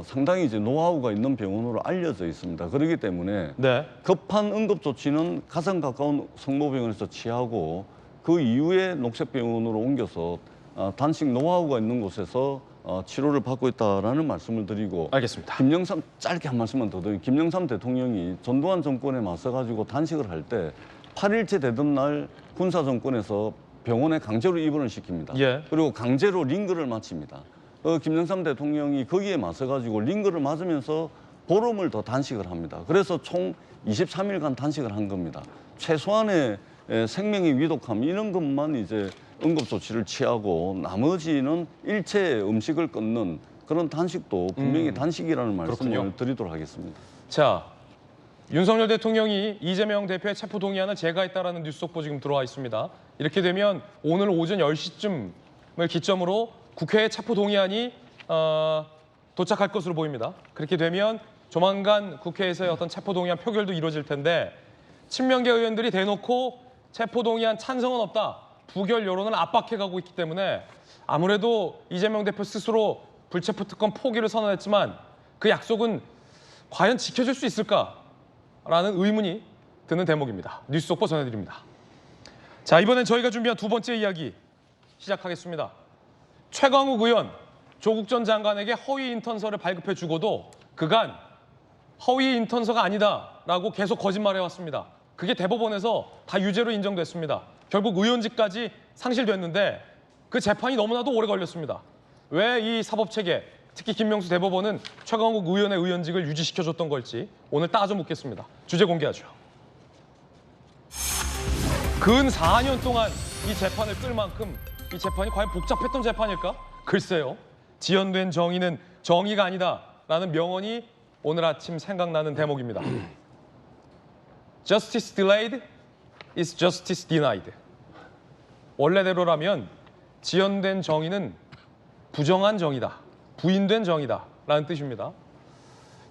Speaker 6: 상당히 이제 노하우가 있는 병원으로 알려져 있습니다. 그렇기 때문에
Speaker 1: 네.
Speaker 6: 급한 응급 조치는 가장 가까운 성모병원에서 취하고 그 이후에 녹색병원으로 옮겨서 단식 노하우가 있는 곳에서 치료를 받고 있다라는 말씀을 드리고.
Speaker 1: 알겠습니다.
Speaker 6: 짧게 한 말씀만 더 드리면 김영삼 대통령이 전두환 정권에 맞서가지고 단식을 할 때 8.17 되던 날 군사 정권에서 병원에 강제로 입원을 시킵니다.
Speaker 1: 예.
Speaker 6: 그리고 강제로 링거를 마칩니다. 김영삼 대통령이 거기에 맞서가지고 링거를 맞으면서 보름을 더 단식을 합니다. 그래서 총 23일간 단식을 한 겁니다. 최소한의 생명의 위독함 이런 것만 이제 응급조치를 취하고 나머지는 일체 음식을 끊는 그런 단식도 분명히 단식이라는 말씀을
Speaker 1: 그렇군요.
Speaker 6: 드리도록 하겠습니다.
Speaker 1: 자, 윤석열 대통령이 이재명 대표의 체포동의안을 제거했다라는 뉴스 속보 지금 들어와 있습니다. 이렇게 되면 오늘 오전 10시쯤을 기점으로 국회에 체포동의안이 도착할 것으로 보입니다. 그렇게 되면 조만간 국회에서의 어떤 체포동의안 표결도 이루어질 텐데 친명계 의원들이 대놓고 체포동의안 찬성은 없다. 부결 여론을 압박해가고 있기 때문에 아무래도 이재명 대표 스스로 불체포 특권 포기를 선언했지만 그 약속은 과연 지켜줄 수 있을까라는 의문이 드는 대목입니다. 뉴스 속보 전해드립니다. 자, 이번엔 저희가 준비한 두 번째 이야기 시작하겠습니다. 최광욱 의원, 조국 전 장관에게 허위 인턴서를 발급해 주고도 그간 허위 인턴서가 아니다라고 계속 거짓말해왔습니다. 그게 대법원에서 다 유죄로 인정됐습니다. 결국 의원직까지 상실됐는데 그 재판이 너무나도 오래 걸렸습니다. 왜 이 사법체계, 특히 김명수 대법원은 최광욱 의원의 의원직을 유지시켜줬던 걸지 오늘 따져 묻겠습니다. 주제 공개하죠. 근 4년 동안 이 재판을 끌 만큼 이 재판이 과연 복잡했던 재판일까? 글쎄요. 지연된 정의는 정의가 아니다라는 명언이 오늘 아침 생각나는 대목입니다. Justice delayed is justice denied. 원래대로라면 지연된 정의는 부정한 정의다, 부인된 정의다라는 뜻입니다.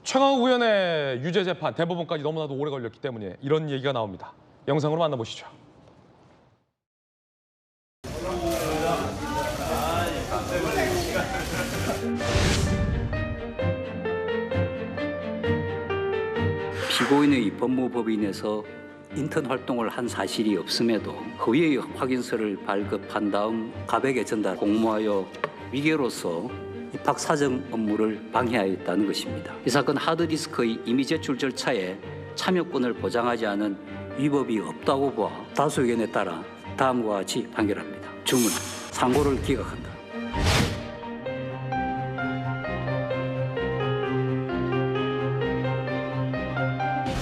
Speaker 1: 최광욱 의원의 유죄 재판, 대법원까지 너무나도 오래 걸렸기 때문에 이런 얘기가 나옵니다. 영상으로 만나보시죠.
Speaker 10: 피고인의 법무법인에서 인턴 활동을 한 사실이 없음에도 허위의 확인서를 발급한 다음 갑에게 전달 공모하여 위계로서 입학 사정 업무를 방해하였다는 것입니다. 이 사건 하드디스크의 이미 제출 절차에 참여권을 보장하지 않은 위법이 없다고 보아 다수 의견에 따라 다음과 같이 판결합니다. 주문, 상고를 기각한다.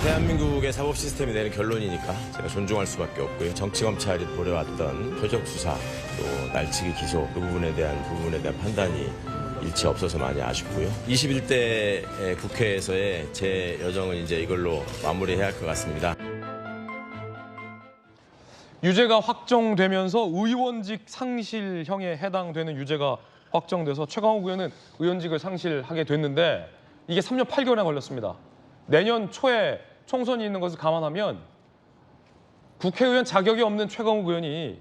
Speaker 11: 대한민국의 사법 시스템이 내는 결론이니까 제가 존중할 수밖에 없고요. 정치검찰이 벌여왔던 표적 수사, 또 날치기 기소 그 부분에 대한 판단이 일치 없어서 많이 아쉽고요. 21대 국회에서의 제 여정은 이제 이걸로 마무리해야 할 것 같습니다.
Speaker 1: 유죄가 확정되면서 의원직 상실형에 해당되는 유죄가 확정돼서 최광욱 의원은 의원직을 상실하게 됐는데 이게 3년 8개월이나 걸렸습니다. 내년 초에 총선이 있는 것을 감안하면 국회의원 자격이 없는 최광욱 의원이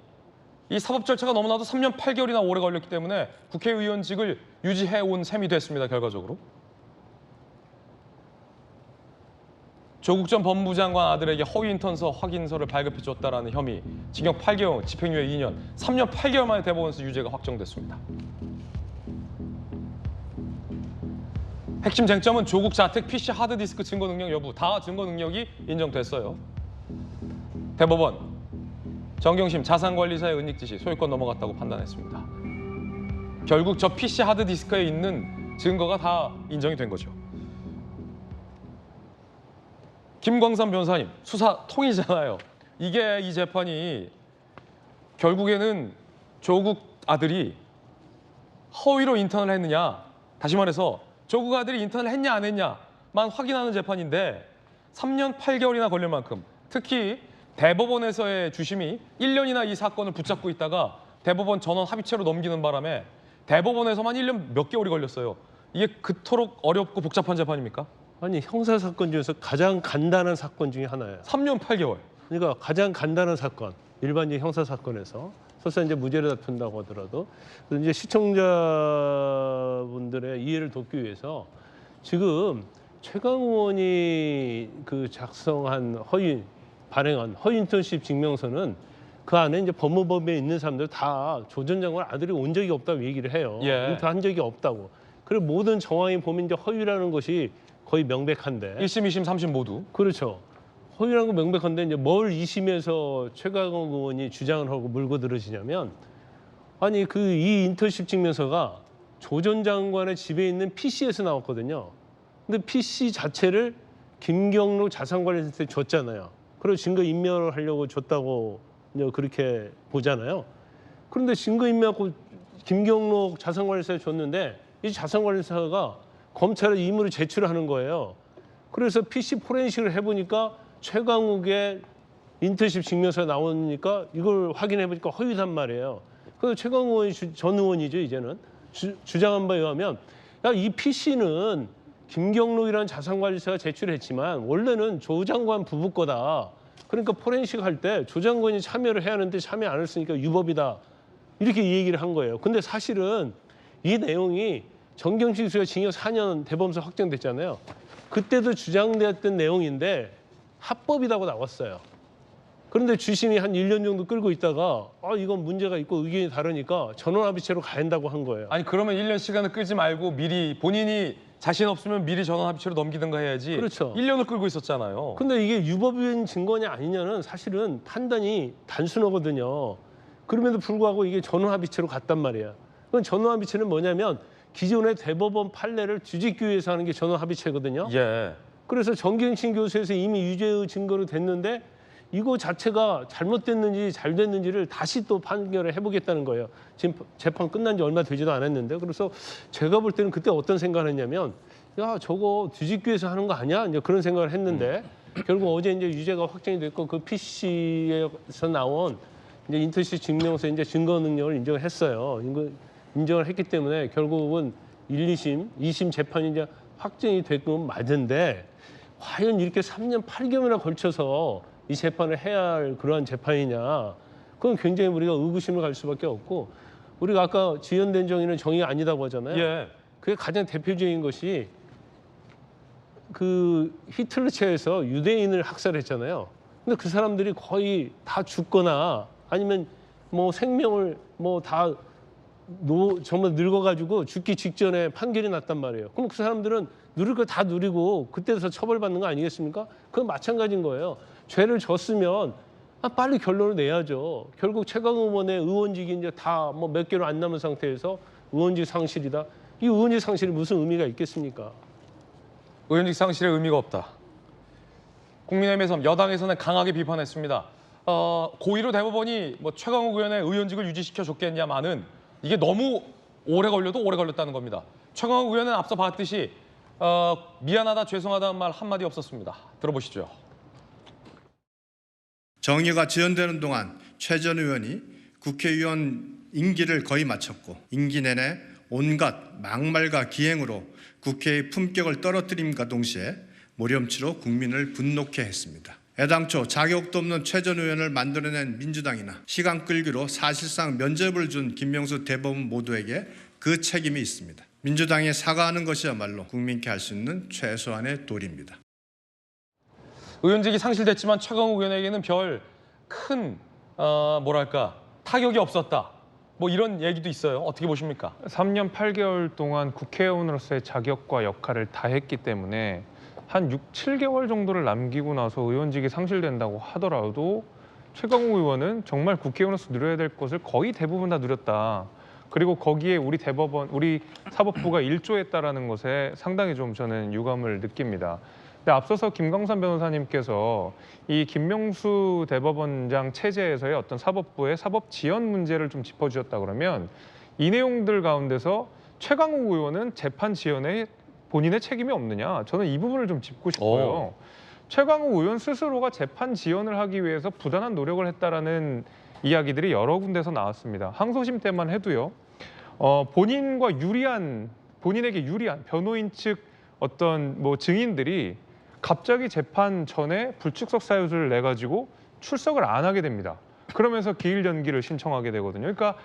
Speaker 1: 이 사법 절차가 너무나도 3년 8개월이나 오래 걸렸기 때문에 국회의원직을 유지해온 셈이 됐습니다. 결과적으로. 조국 전 법무장관 아들에게 허위 인턴서 확인서를 발급해줬다라는 혐의, 징역 8개월, 집행유예 2년, 3년 8개월 만에 대법원에서 유죄가 확정됐습니다. 핵심 쟁점은 조국 자택 PC 하드디스크 증거 능력 여부, 다 증거 능력이 인정됐어요. 대법원, 정경심 자산관리사의 은닉 지시, 소유권 넘어갔다고 판단했습니다. 결국 저 PC 하드디스크에 있는 증거가 다 인정이 된 거죠. 김광삼 변호사님, 수사 통이잖아요. 이게 이 재판이 결국에는 조국 아들이 허위로 인턴을 했느냐, 다시 말해서 조국 아들이 인턴을 했냐 안 했냐만 확인하는 재판인데 3년 8개월이나 걸릴 만큼, 특히 대법원에서의 주심이 1년이나 이 사건을 붙잡고 있다가 대법원 전원 합의체로 넘기는 바람에 대법원에서만 1년 몇 개월이 걸렸어요. 이게 그토록 어렵고 복잡한 재판입니까?
Speaker 2: 아니, 형사사건 중에서 가장 간단한 사건 중에 하나예요.
Speaker 1: 3년 8개월.
Speaker 2: 그러니까 가장 간단한 사건, 일반적인 형사사건에서 설사 이제 무죄를 다툰다고 하더라도 이제 시청자분들의 이해를 돕기 위해서 지금 최강 의원이 그 작성한 발행한 허위 인턴십 증명서는 그 안에 이제 법무법에 있는 사람들 다 조 전 장관 아들이 온 적이 없다고 얘기를 해요. 인턴한 적이 없다고. 그리고 모든 정황이 보면 이제 허위라는 것이 거의 명백한데.
Speaker 1: 1심, 2심, 3심 모두.
Speaker 2: 그렇죠. 허위라는 건 명백한데 이제 뭘 2심에서 최강욱 의원이 주장을 하고 물고 들으시냐면, 아니 그 이 인턴십 증명서가 조 전 장관의 집에 있는 PC에서 나왔거든요. 근데 PC 자체를 김경록 자산관리센터에 줬잖아요. 그리고 증거 인멸을 하려고 줬다고 이제 그렇게 보잖아요. 그런데 증거 인멸하고 김경록 자산관리사에 줬는데 이 자산관리사가 검찰에 임의로 제출하는 거예요. 그래서 PC 포렌식을 해보니까 최강욱의 인턴십 증명서가 나오니까 이걸 확인해보니까 허위단 말이에요. 그래서 최강욱 의원이 전 의원이죠, 이제는. 주장한 바에 의하면 야, 이 PC는 김경록이라는 자산관리사가 제출했지만 원래는 조 장관 부부 거다. 그러니까 포렌식 할 때 조 장관이 참여를 해야 하는데 참여 안 했으니까 유법이다. 이렇게 얘기를 한 거예요. 근데 사실은 이 내용이 정경심 씨가 징역 4년 대법원에서 확정됐잖아요. 그때도 주장되었던 내용인데 합법이라고 나왔어요. 그런데 주심이 한 1년 정도 끌고 있다가 이건 문제가 있고 의견이 다르니까 전원합의체로 가야 한다고 한 거예요.
Speaker 1: 아니 그러면 1년 시간을 끌지 말고 미리 본인이 자신 없으면 미리 전원합의체로 넘기든가 해야지.
Speaker 2: 그렇죠.
Speaker 1: 1년을 끌고 있었잖아요.
Speaker 2: 근데 이게 유법인 증거냐 아니냐는 사실은 판단이 단순하거든요. 그럼에도 불구하고 이게 전원합의체로 갔단 말이에요. 그건 전원합의체는 뭐냐면 기존의 대법원 판례를 뒤집기 위해서 하는 게 전원합의체거든요. 그래서 정경심 교수에서 이미 유죄의 증거로 됐는데 이거 자체가 잘못됐는지 잘 됐는지를 다시 또 판결을 해보겠다는 거예요. 지금 재판 끝난 지 얼마 되지도 않았는데. 그래서 제가 볼 때는 그때 어떤 생각을 했냐면 야, 저거 뒤집기 위해서 하는 거 아니야? 이제 그런 생각을 했는데 결국 어제 이제 유죄가 확정이 됐고 그 PC에서 나온 이제 인턴십 증명서 이제 증거 능력을 인정을 했어요. 인정을 했기 때문에 결국은 1, 2심 재판이 이제 확정이 됐건 맞은데 과연 이렇게 3년 8개월이나 걸쳐서 이 재판을 해야 할 그러한 재판이냐. 그건 굉장히 우리가 의구심을 갈 수밖에 없고 우리가 아까 지연된 정의는 정의가 아니다고 하잖아요. 그게 가장 대표적인 것이 그 히틀러체에서 유대인을 학살했잖아요. 근데 그 사람들이 거의 다 죽거나 아니면 뭐 생명을 뭐 다 정말 늙어가지고 죽기 직전에 판결이 났단 말이에요. 그럼 그 사람들은 누릴 거 다 누리고 그때서 처벌받는 거 아니겠습니까? 그건 마찬가지인 거예요. 죄를 졌으면 빨리 결론을 내야죠. 결국 최강 의원의 의원직이 이제 다 뭐 몇 개월 안 남은 상태에서 의원직 상실이다. 이 의원직 상실이 무슨 의미가 있겠습니까?
Speaker 1: 의원직 상실의 의미가 없다. 국민의힘에서 여당에서는 강하게 비판했습니다. 고의로 대법원이 뭐 최강욱 의원의 의원직을 유지시켜 줬겠냐마는 이게 너무 오래 걸려도 오래 걸렸다는 겁니다. 최강욱 의원은 앞서 봤듯이 미안하다, 죄송하다는 말 한마디 없었습니다. 들어보시죠.
Speaker 5: 정의가 지연되는 동안 최 전 의원이 국회의원 임기를 거의 마쳤고 임기 내내 온갖 막말과 기행으로 국회의 품격을 떨어뜨림과 동시에 모렴치로 국민을 분노케 했습니다.
Speaker 12: 애당초 자격도 없는 최 전 의원을 만들어낸 민주당이나 시간 끌기로 사실상 면접을 준 김명수 대법원 모두에게 그 책임이 있습니다. 민주당이 사과하는 것이야말로 국민께 할 수 있는 최소한의 도리입니다.
Speaker 1: 의원직이 상실됐지만 최강욱 의원에게는 별 큰 뭐랄까 타격이 없었다. 뭐 이런 얘기도 있어요. 어떻게 보십니까?
Speaker 4: 3년 8개월 동안 국회의원으로서의 자격과 역할을 다했기 때문에 한 6, 7개월 정도를 남기고 나서 의원직이 상실된다고 하더라도 최강욱 의원은 정말 국회의원으로서 누려야 될 것을 거의 대부분 다 누렸다. 그리고 거기에 우리 대법원, 우리 사법부가 일조했다라는 것에 상당히 좀 저는 유감을 느낍니다. 근데 앞서서 김광산 변호사님께서 이 김명수 대법원장 체제에서의 어떤 사법부의 사법 지연 문제를 좀 짚어주셨다 그러면 이 내용들 가운데서 최강욱 의원은 재판 지연에 본인의 책임이 없느냐? 저는 이 부분을 좀 짚고 싶어요. 최강욱 의원 스스로가 재판 지연을 하기 위해서 부단한 노력을 했다라는 이야기들이 여러 군데서 나왔습니다. 항소심 때만 해도요. 본인에게 유리한 변호인 측 어떤 뭐 증인들이 갑자기 재판 전에 불출석 사유를 내 가지고 출석을 안 하게 됩니다. 그러면서 기일 연기를 신청하게 되거든요. 그러니까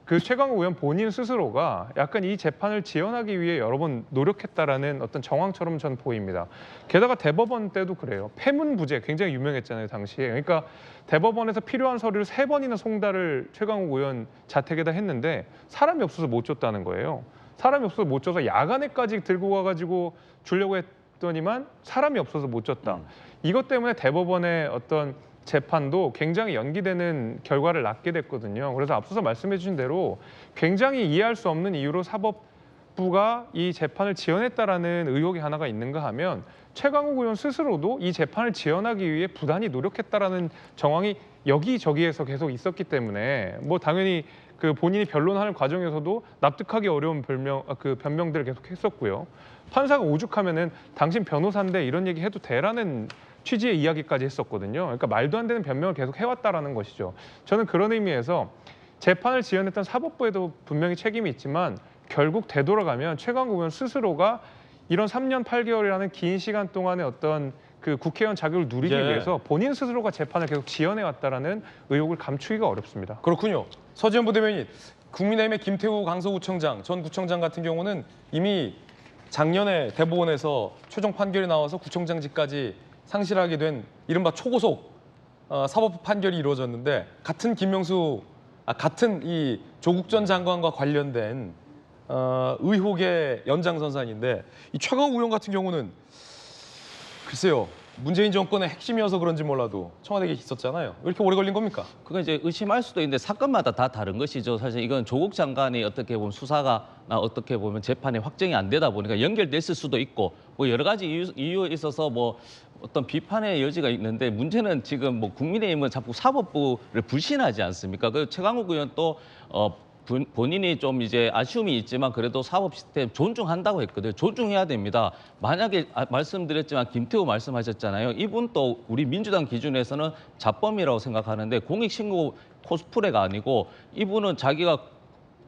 Speaker 4: 그 최강욱 의원 본인 스스로가 약간 이 재판을 지연하기 위해 여러 번 노력했다라는 어떤 정황처럼 전 보입니다. 게다가 대법원 때도 그래요. 패문부재 굉장히 유명했잖아요, 당시에. 그러니까 대법원에서 필요한 서류를 3번이나 송달을 최강욱 의원 자택에다 했는데 사람이 없어서 못 줬다는 거예요. 사람이 없어서 못 줘서 야간에까지 들고 가가지고 주려고 했더니만 사람이 없어서 못 줬다. 이것 때문에 대법원의 어떤 재판도 굉장히 연기되는 결과를 낳게 됐거든요. 그래서 앞서서 말씀해 주신 대로 굉장히 이해할 수 없는 이유로 사법부가 이 재판을 지연했다라는 의혹이 하나가 있는가 하면 최강욱 의원 스스로도 이 재판을 지연하기 위해 부단히 노력했다라는 정황이 여기저기에서 계속 있었기 때문에 뭐 당연히 그 본인이 변론하는 과정에서도 납득하기 어려운 변명들을 계속 했었고요. 판사가 오죽하면은 당신 변호사인데 이런 얘기 해도 되라는 취지의 이야기까지 했었거든요. 그러니까 말도 안 되는 변명을 계속 해왔다라는 것이죠. 저는 그런 의미에서 재판을 지연했던 사법부에도 분명히 책임이 있지만 결국 되돌아가면 최강욱 의원 스스로가 이런 3년 8개월이라는 긴 시간 동안의 어떤 그 국회의원 자격을 누리기 위해서 본인 스스로가 재판을 계속 지연해왔다라는 의혹을 감추기가 어렵습니다.
Speaker 1: 그렇군요. 서지현 부대변인, 국민의힘의 김태우 강서구청장, 전 구청장 같은 경우는 이미 작년에 대법원에서 최종 판결이 나와서 구청장직까지 상실하게 된 이른바 초고속 사법부 판결이 이루어졌는데 같은 같은 이 조국 전 장관과 관련된 의혹의 연장선상인데 이 최강욱 의원 같은 경우는 글쎄요. 문재인 정권의 핵심이어서 그런지 몰라도 청와대에 있었잖아요. 왜 이렇게 오래 걸린 겁니까?
Speaker 8: 그건 이제 의심할 수도 있는데 사건마다 다 다른 것이죠. 사실 이건 조국 장관이 어떻게 보면 수사가 어떻게 보면 재판이 확정이 안 되다 보니까 연결됐을 수도 있고 뭐 여러 가지 이유에 있어서 뭐 어떤 비판의 여지가 있는데 문제는 지금 뭐 국민의힘은 자꾸 사법부를 불신하지 않습니까? 그 최강욱 의원 또 본인이 좀 이제 아쉬움이 있지만 그래도 사법 시스템 존중한다고 했거든요. 존중해야 됩니다. 만약에 말씀드렸지만 김태우 말씀하셨잖아요. 이분 또 우리 민주당 기준에서는 자범이라고 생각하는데 공익신고 코스프레가 아니고 이분은 자기가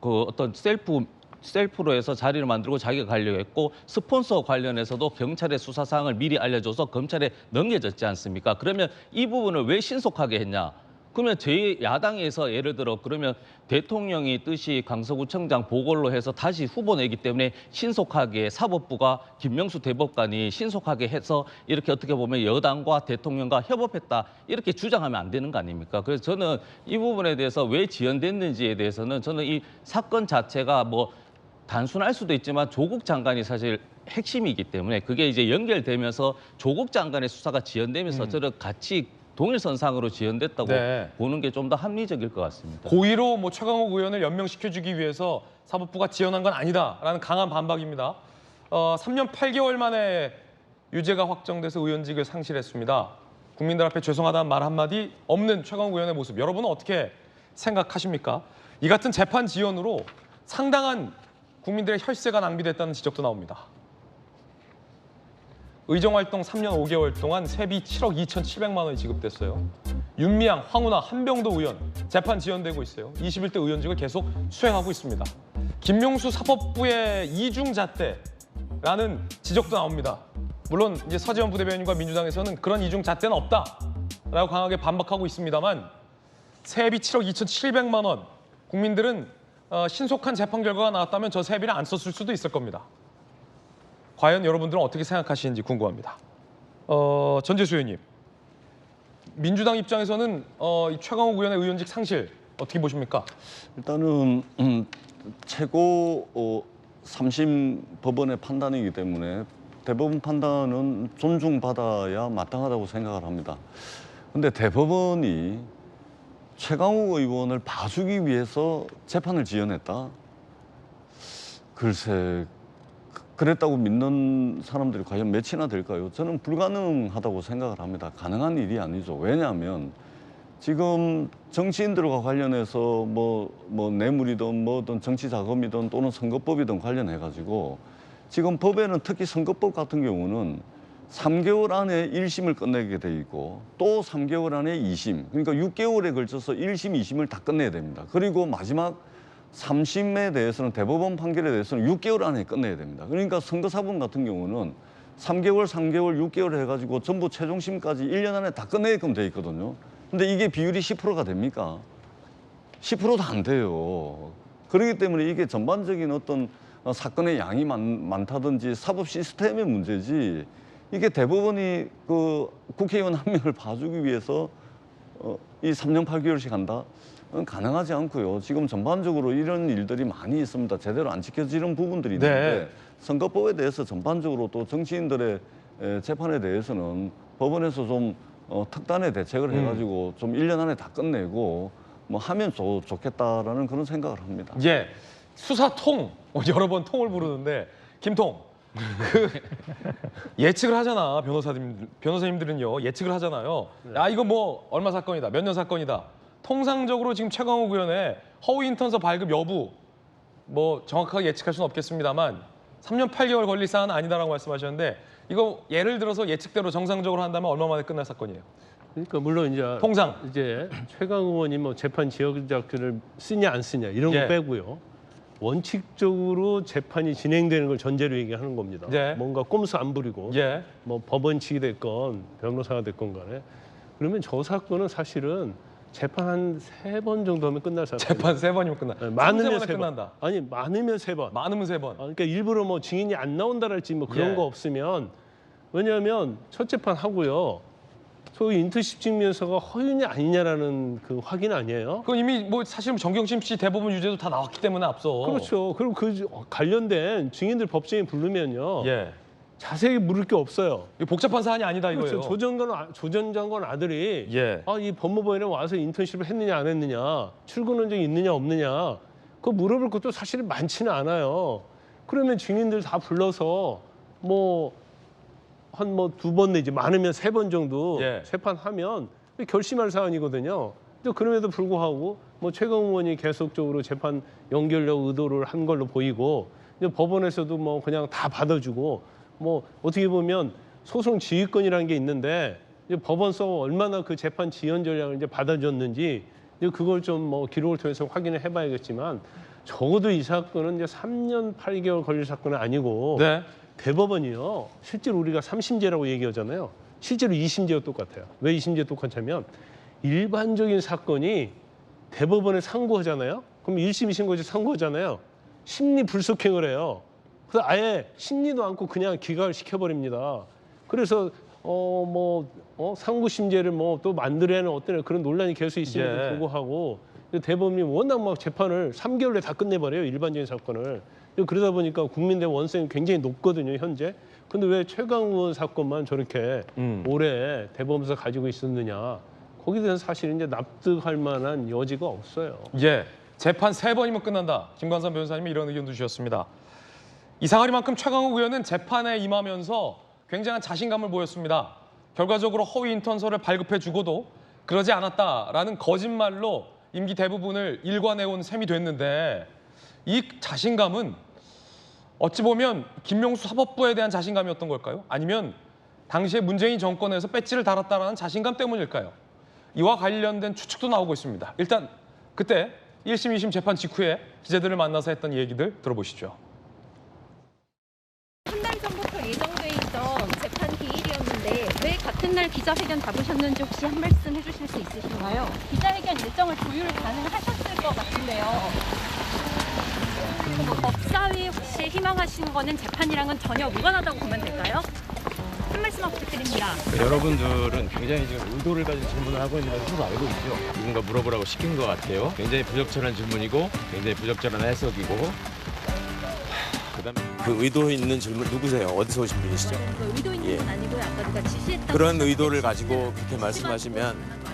Speaker 8: 그 어떤 셀프로 해서 자리를 만들고 자기가 가려고 했고 스폰서 관련해서도 경찰의 수사 사항을 미리 알려줘서 검찰에 넘겨졌지 않습니까? 그러면 이 부분을 왜 신속하게 했냐? 그러면 저희 야당에서 예를 들어 그러면 대통령이 뜻이 강서구청장 보궐로 해서 다시 후보 내기 때문에 신속하게 사법부가 김명수 대법관이 신속하게 해서 이렇게 어떻게 보면 여당과 대통령과 협업했다 이렇게 주장하면 안 되는 거 아닙니까? 그래서 저는 이 부분에 대해서 왜 지연됐는지에 대해서는 저는 이 사건 자체가 뭐 단순할 수도 있지만 조국 장관이 사실 핵심이기 때문에 그게 이제 연결되면서 조국 장관의 수사가 지연되면서 저를 같이 동일선상으로 지연됐다고 보는 게 좀 더 합리적일 것 같습니다.
Speaker 1: 고의로 뭐 최강욱 의원을 연명시켜주기 위해서 사법부가 지연한 건 아니다라는 강한 반박입니다. 3년 8개월 만에 유죄가 확정돼서 의원직을 상실했습니다. 국민들 앞에 죄송하다는 말 한마디 없는 최강욱 의원의 모습, 여러분은 어떻게 생각하십니까? 이 같은 재판 지연으로 상당한 국민들의 혈세가 낭비됐다는 지적도 나옵니다. 의정활동 3년 5개월 동안 세비 7억 2,700만 원이 지급됐어요. 윤미향, 황운하, 한병도 의원 재판 지연되고 있어요. 21대 의원직을 계속 수행하고 있습니다. 김명수 사법부의 이중잣대라는 지적도 나옵니다. 물론 이제 서지현 부대변인과 민주당에서는 그런 이중잣대는 없다. 라고 강하게 반박하고 있습니다만 세비 7억 2,700만 원. 국민들은 신속한 재판 결과가 나왔다면 저 세비를 안 썼을 수도 있을 겁니다. 과연 여러분들은 어떻게 생각하시는지 궁금합니다. 전재수 의원님, 민주당 입장에서는 이 최강욱 의원의 의원직 상실 어떻게 보십니까?
Speaker 6: 일단은 최고 3심 법원의 판단이기 때문에 대법원 판단은 존중받아야 마땅하다고 생각을 합니다. 근데 대법원이 최강욱 의원을 봐주기 위해서 재판을 지연했다? 글쎄, 그랬다고 믿는 사람들이 과연 몇이나 될까요? 저는 불가능하다고 생각을 합니다. 가능한 일이 아니죠. 왜냐하면 지금 정치인들과 관련해서 뭐 뇌물이든 뭐든 정치 자금이든 또는 선거법이든 관련해가지고 지금 법에는 특히 선거법 같은 경우는 3개월 안에 1심을 끝내게 돼 있고 또 3개월 안에 2심, 그러니까 6개월에 걸쳐서 1심, 2심을 다 끝내야 됩니다. 그리고 마지막 3심에 대해서는 대법원 판결에 대해서는 6개월 안에 끝내야 됩니다. 그러니까 선거사범 같은 경우는 3개월, 6개월 해가지고 전부 최종심까지 1년 안에 다 끝내게끔 돼 있거든요. 근데 이게 비율이 10%가 됩니까? 10%도 안 돼요. 그렇기 때문에 이게 전반적인 어떤 사건의 양이 많다든지 사법 시스템의 문제지 이게 대법원이 그 국회의원 한 명을 봐주기 위해서 이 3년 8개월씩 한다? 가능하지 않고요. 지금 전반적으로 이런 일들이 많이 있습니다. 제대로 안 지켜지는 부분들이 있는데 선거법에 대해서 전반적으로 또 정치인들의 재판에 대해서는 법원에서 좀 특단의 대책을 해가지고 좀 1년 안에 다 끝내고 뭐 하면 좋겠다라는 그런 생각을 합니다.
Speaker 1: 예, 수사통 여러 번 통을 부르는데 김통 예측을 하잖아. 변호사님들은요 예측을 하잖아요. 아 이거 뭐 얼마 사건이다, 몇 년 사건이다. 통상적으로 지금 최강욱 의원의 허위 인턴서 발급 여부 뭐 정확하게 예측할 수는 없겠습니다만 3년 8개월 걸릴 사안은 아니다라고 말씀하셨는데 이거 예를 들어서 예측대로 정상적으로 한다면 얼마 만에 끝날 사건이에요?
Speaker 2: 그러니까 물론 이제
Speaker 1: 통상
Speaker 2: 이제 최강욱 의원이 뭐 재판 지역자표를 쓰냐 안 쓰냐 이런 거 빼고요. 원칙적으로 재판이 진행되는 걸 전제로 얘기하는 겁니다. 뭔가 꼼수 안 부리고 뭐 법원 측이 됐건 변호사가 됐건 간에 그러면 저 사건은 사실은 재판 한 3번 정도 하면 끝날 사건.
Speaker 1: 재판 3번이면 끝나.
Speaker 2: 많으면
Speaker 1: 3번 끝난다.
Speaker 2: 아니 많으면 3번.
Speaker 1: 많으면 3번.
Speaker 2: 그러니까 일부러 뭐 증인이 안 나온다랄지 뭐 그런 거 없으면 왜냐하면 첫 재판 하고요. 소위 인턴십 증명서가 허위냐 아니냐라는 그 확인 아니에요?
Speaker 1: 그건 이미 뭐 사실 정경심 씨 대법원 유죄도 다 나왔기 때문에 앞서.
Speaker 2: 그렇죠. 그리고 그 관련된 증인들 법정에 부르면요. 자세히 물을 게 없어요.
Speaker 1: 이거 복잡한 사안이 아니다 이거예요.
Speaker 2: 그렇죠. 조 전 장관 아들이 이 법무부에 와서 인턴십을 했느냐 안 했느냐, 출근 흔적이 있느냐 없느냐 그거 물어볼 것도 사실 많지는 않아요. 그러면 증인들 다 불러서 한 2번 내지 많으면 3번 정도 재판하면 결심할 사안이거든요. 근데 그럼에도 불구하고 뭐 최강욱 의원이 계속적으로 재판 연결력 의도를 한 걸로 보이고 법원에서도 뭐 그냥 다 받아주고 뭐 어떻게 보면 소송 지휘권이라는 게 있는데 이제 법원서 얼마나 그 재판 지연 전략을 이제 받아줬는지 이제 그걸 좀 뭐 기록을 통해서 확인을 해봐야겠지만 적어도 이 사건은 이제 3년 8개월 걸릴 사건은 아니고 대법원이요. 실제로 우리가 3심제라고 얘기하잖아요. 실제로 2심제와 똑같아요. 왜 2심제 똑같냐면 일반적인 사건이 대법원에 상고하잖아요. 그럼 1심, 2심까지 상고하잖아요. 심리 불속행을 해요. 그래서 아예 심리도 않고 그냥 기각을 시켜버립니다. 그래서 상고심제를 뭐 또 만들어내는 어떤 그런 논란이 계속 있음에도 불구하고 대법원이 워낙 막 재판을 3개월 내에 다 끝내버려요. 일반적인 사건을. 그러다 보니까 국민대 원성이 굉장히 높거든요, 현재. 근데 왜 최강욱 의원 사건만 저렇게 오래 대법원에서 가지고 있었느냐. 거기에 대해서 사실 이제 납득할 만한 여지가 없어요.
Speaker 1: 재판 3번이면 끝난다. 김관삼 변호사님이 이런 의견도 주셨습니다. 이상하리만큼 최강욱 의원은 재판에 임하면서 굉장한 자신감을 보였습니다. 결과적으로 허위 인턴서를 발급해 주고도 그러지 않았다라는 거짓말로 임기 대부분을 일관해온 셈이 됐는데 이 자신감은 어찌 보면 김명수 사법부에 대한 자신감이었던 걸까요? 아니면 당시에 문재인 정권에서 배지를 달았다라는 자신감 때문일까요? 이와 관련된 추측도 나오고 있습니다. 일단 그때 1심, 2심 재판 직후에 기자들을 만나서 했던 얘기들 들어보시죠.
Speaker 13: 한 달 전부터 예정돼 있던 재판 기일이었는데 왜 같은 이튿날 기자회견 잡으셨는지 혹시 한 말씀 해주실 수 있으신가요? 기자회견 일정을 조율 가능하셨을 것 같은데요. 그리고 법사위 혹시 희망하시는 거는 재판이랑은 전혀 무관하다고 보면 될까요? 한 말씀만 부탁드립니다.
Speaker 11: 여러분들은 굉장히 지금 의도를 가진 질문을 하고 있는 걸 서로 알고 있죠. 누군가 물어보라고 시킨 것 같아요. 굉장히 부적절한 질문이고 굉장히 부적절한 해석이고 그다음에
Speaker 14: 그 의도 있는 질문 누구세요? 어디서 오신 분이시죠?
Speaker 13: 의도 있는 건 아니고요. 아까 누가 지시했다고
Speaker 14: 그런 의도를 가지고 그렇게 말씀하시면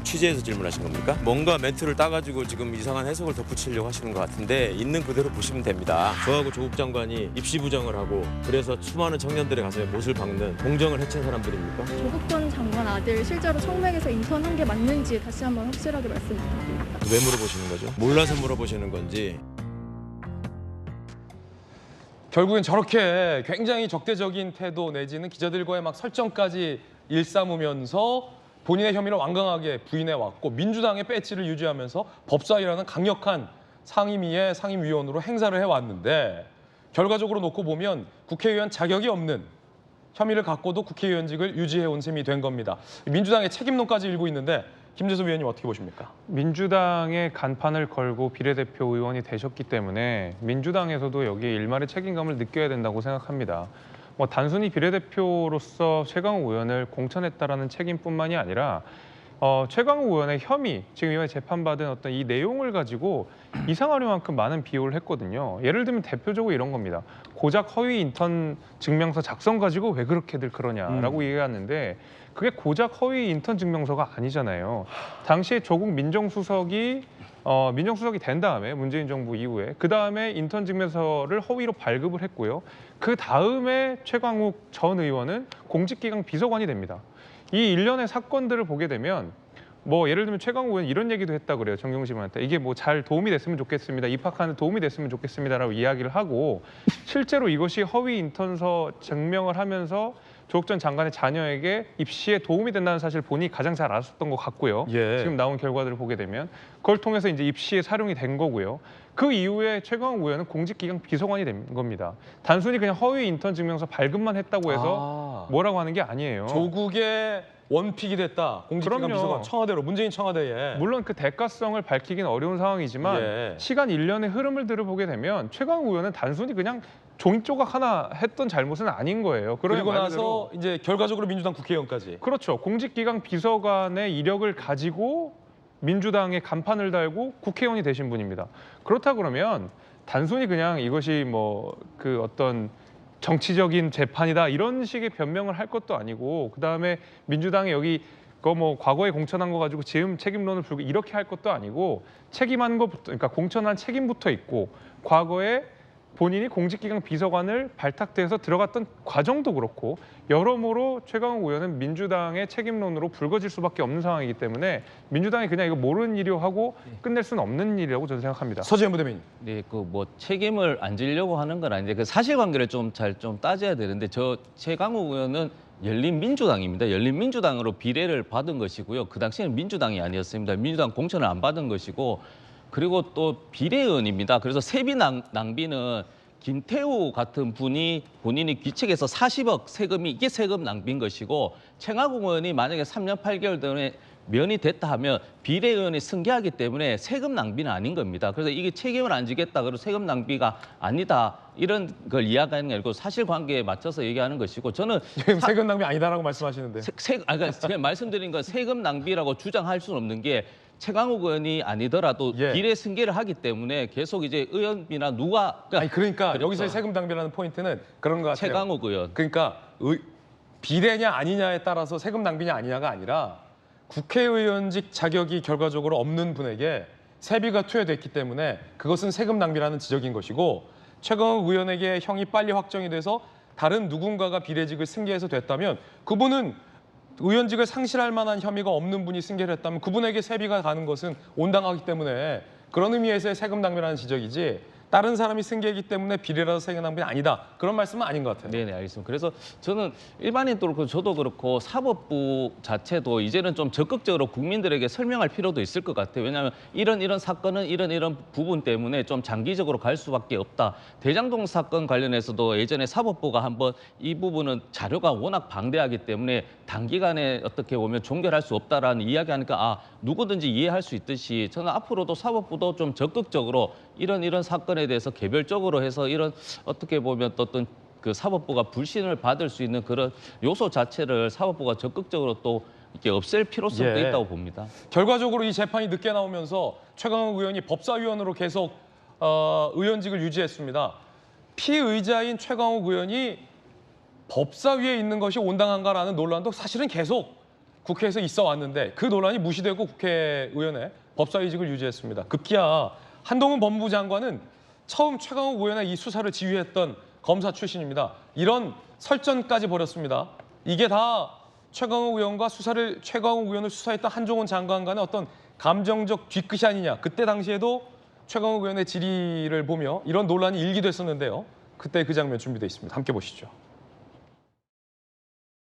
Speaker 14: 취재해서 질문하신 겁니까? 뭔가 멘트를 따가지고 지금 이상한 해석을 덧붙이려고 하시는 것 같은데 있는 그대로 보시면 됩니다. 저하고 조국 장관이 입시 부정을 하고 그래서 수많은 청년들의 가슴에 못을 박는 공정을 해친 사람들입니까?
Speaker 15: 조국 전 장관 아들 실제로 청백에서 인턴한 게 맞는지 다시 한번 확실하게 말씀 부탁드립니다.
Speaker 14: 왜 물어보시는 거죠? 몰라서 물어보시는 건지.
Speaker 1: 결국엔 저렇게 굉장히 적대적인 태도 내지는 기자들과의 막 설정까지 일삼으면서 본인의 혐의를 완강하게 부인해왔고 민주당의 배지를 유지하면서 법사위라는 강력한 상임위의 상임위원으로 행사를 해왔는데 결과적으로 놓고 보면 국회의원 자격이 없는 혐의를 갖고도 국회의원직을 유지해온 셈이 된 겁니다. 민주당의 책임론까지 일고 있는데 김재섭 위원님 어떻게 보십니까?
Speaker 4: 민주당의 간판을 걸고 비례대표 의원이 되셨기 때문에 민주당에서도 여기에 일말의 책임감을 느껴야 된다고 생각합니다. 뭐 단순히 비례대표로서 최강욱 의원을 공천했다라는 책임뿐만이 아니라 최강욱 의원의 혐의, 지금 이번에 재판받은 어떤 이 내용을 가지고 이상하려만큼 많은 비호를 했거든요. 예를 들면 대표적으로 이런 겁니다. 고작 허위 인턴 증명서 작성 가지고 왜 그렇게들 그러냐라고 얘기하는데 그게 고작 허위 인턴 증명서가 아니잖아요. 당시에 조국 민정수석이 된 다음에 문재인 정부 이후에 그 다음에 인턴 증명서를 허위로 발급을 했고요. 그 다음에 최강욱 전 의원은 공직기강 비서관이 됩니다. 이 일련의 사건들을 보게 되면 뭐 예를 들면 최강욱 의원 이런 얘기도 했다 그래요. 정경심한테 이게 뭐 잘 도움이 됐으면 좋겠습니다. 입학하는 도움이 됐으면 좋겠습니다라고 이야기를 하고 실제로 이것이 허위 인턴서 증명을 하면서 조국 전 장관의 자녀에게 입시에 도움이 된다는 사실 본인이 가장 잘 알았었던 것 같고요.
Speaker 1: 예.
Speaker 4: 지금 나온 결과들을 보게 되면 그걸 통해서 이제 입시에 사용이 된 거고요. 그 이후에 최강욱 의원은 공직기강 비서관이 된 겁니다. 단순히 그냥 허위 인턴 증명서 발급만 했다고 해서 뭐라고 하는 게 아니에요.
Speaker 1: 조국의 원픽이 됐다. 공직기관
Speaker 4: 그럼요.
Speaker 1: 비서관 청와대로 문재인 청와대에.
Speaker 4: 물론 그 대가성을 밝히기는 어려운 상황이지만
Speaker 1: 예.
Speaker 4: 시간 일련의 흐름을 들어보게 되면 최강욱 의원은 단순히 그냥 종이 조각 하나 했던 잘못은 아닌 거예요.
Speaker 1: 그리고
Speaker 4: 말
Speaker 1: 나서
Speaker 4: 그대로
Speaker 1: 이제 결과적으로 민주당 국회의원까지.
Speaker 4: 그렇죠. 공직기강 비서관의 이력을 가지고 민주당의 간판을 달고 국회의원이 되신 분입니다. 그렇다 그러면 단순히 그냥 이것이 뭐 그 어떤 정치적인 재판이다 이런 식의 변명을 할 것도 아니고 그다음에 민주당이 여기 그거 뭐 과거에 공천한 거 가지고 지금 책임론을 풀고 이렇게 할 것도 아니고 책임한 것부터 그러니까 공천한 책임부터 있고 과거에 본인이 공직기강 비서관을 발탁돼서 들어갔던 과정도 그렇고 여러모로 최강욱 의원은 민주당의 책임론으로 불거질 수밖에 없는 상황이기 때문에 민주당이 그냥 이거 모르는 일이요 하고 끝낼 수는 없는 일이라고 저는 생각합니다.
Speaker 1: 서지현 부대변인.
Speaker 8: 네, 그 뭐 책임을 안 지려고 하는 건 아닌데 그 사실관계를 좀 따져야 되는데 저 최강욱 의원은 열린민주당입니다. 열린민주당으로 비례를 받은 것이고요. 그 당시에는 민주당이 아니었습니다. 민주당 공천을 안 받은 것이고 그리고 또 비례의원입니다. 그래서 세비 낭비는 김태우 같은 분이 본인이 귀책해서 40억 세금이 이게 세금 낭비인 것이고 최강욱 의원이 만약에 3년 8개월 전에 면이 됐다 하면 비례의원이 승계하기 때문에 세금 낭비는 아닌 겁니다. 그래서 이게 책임을 안 지겠다 그리고 세금 낭비가 아니다 이런 걸 이야기하는 게 아니고 사실관계에 맞춰서 얘기하는 것이고 저는
Speaker 1: 지금 세금 낭비 아니다라고 말씀하시는데.
Speaker 8: 그러니까 제가 말씀드린 건 세금 낭비라고 주장할 수는 없는 게 최강욱 의원이 아니더라도 비례 승계를 하기 때문에 계속 이제 의원이나 누가
Speaker 1: 그러니까 여기서의 세금 낭비라는 포인트는 그런 것 같아요.
Speaker 8: 최강욱 의원.
Speaker 1: 그러니까 비례냐 아니냐에 따라서 세금 낭비냐 아니냐가 아니라 국회의원직 자격이 결과적으로 없는 분에게 세비가 투여됐기 때문에 그것은 세금 낭비라는 지적인 것이고 최강욱 의원에게 형이 빨리 확정이 돼서 다른 누군가가 비례직을 승계해서 됐다면 그분은 의원직을 상실할 만한 혐의가 없는 분이 승계를 했다면 그분에게 세비가 가는 것은 온당하기 때문에 그런 의미에서의 세금 낭비라는 지적이지 다른 사람이 쓴 게이기 때문에 비리라도 생겨난 분이 아니다. 그런 말씀은 아닌 것 같아요.
Speaker 8: 네, 알겠습니다. 그래서 저는 일반인도 그렇고 저도 그렇고 사법부 자체도 이제는 좀 적극적으로 국민들에게 설명할 필요도 있을 것 같아요. 왜냐하면 이런 사건은 이런 부분 때문에 좀 장기적으로 갈 수밖에 없다. 대장동 사건 관련해서도 예전에 사법부가 한번 이 부분은 자료가 워낙 방대하기 때문에 단기간에 어떻게 보면 종결할 수 없다라는 이야기하니까 누구든지 이해할 수 있듯이 저는 앞으로도 사법부도 좀 적극적으로 이런 사건에 대해서 개별적으로 해서 이런 어떻게 보면 어떤 그 사법부가 불신을 받을 수 있는 그런 요소 자체를 사법부가 적극적으로 또 이렇게 없앨 필요성도 있다고 봅니다.
Speaker 1: 결과적으로 이 재판이 늦게 나오면서 최강욱 의원이 법사위원으로 계속 의원직을 유지했습니다. 피의자인 최강욱 의원이 법사위에 있는 것이 온당한가라는 논란도 사실은 계속 국회에서 있어 왔는데 그 논란이 무시되고 국회의원의 법사위직을 유지했습니다. 급기야 한동훈 법무부 장관은 처음 최강욱 의원의 이 수사를 지휘했던 검사 출신입니다. 이런 설전까지 벌였습니다. 이게 다 최강욱 의원을 수사했던 한동훈 장관 간의 어떤 감정적 뒤끝이 아니냐. 그때 당시에도 최강욱 의원의 질의를 보며 이런 논란이 일기됐었는데요. 그때 그 장면 준비되어 있습니다. 함께 보시죠.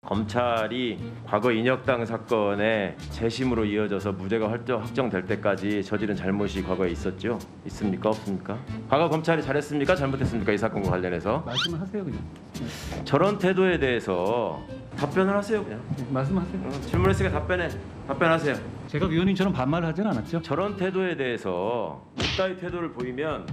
Speaker 16: 검찰이 과거 인혁당 사건의 재심으로 이어져서 무죄가 확정될 때까지 저지른 잘못이 과거에 있었죠? 있습니까? 없습니까? 과거 검찰이 잘했습니까? 잘못했습니까? 이 사건과 관련해서
Speaker 3: 말씀을 하세요 그냥.
Speaker 16: 저런 태도에 대해서 답변을 하세요 그냥.
Speaker 3: 말씀하세요.
Speaker 16: 질문했으니까 답변하세요.
Speaker 3: 제가 위원님처럼 반말을 하진 않았죠.
Speaker 16: 저런 태도에 대해서 그따위 태도를 보이면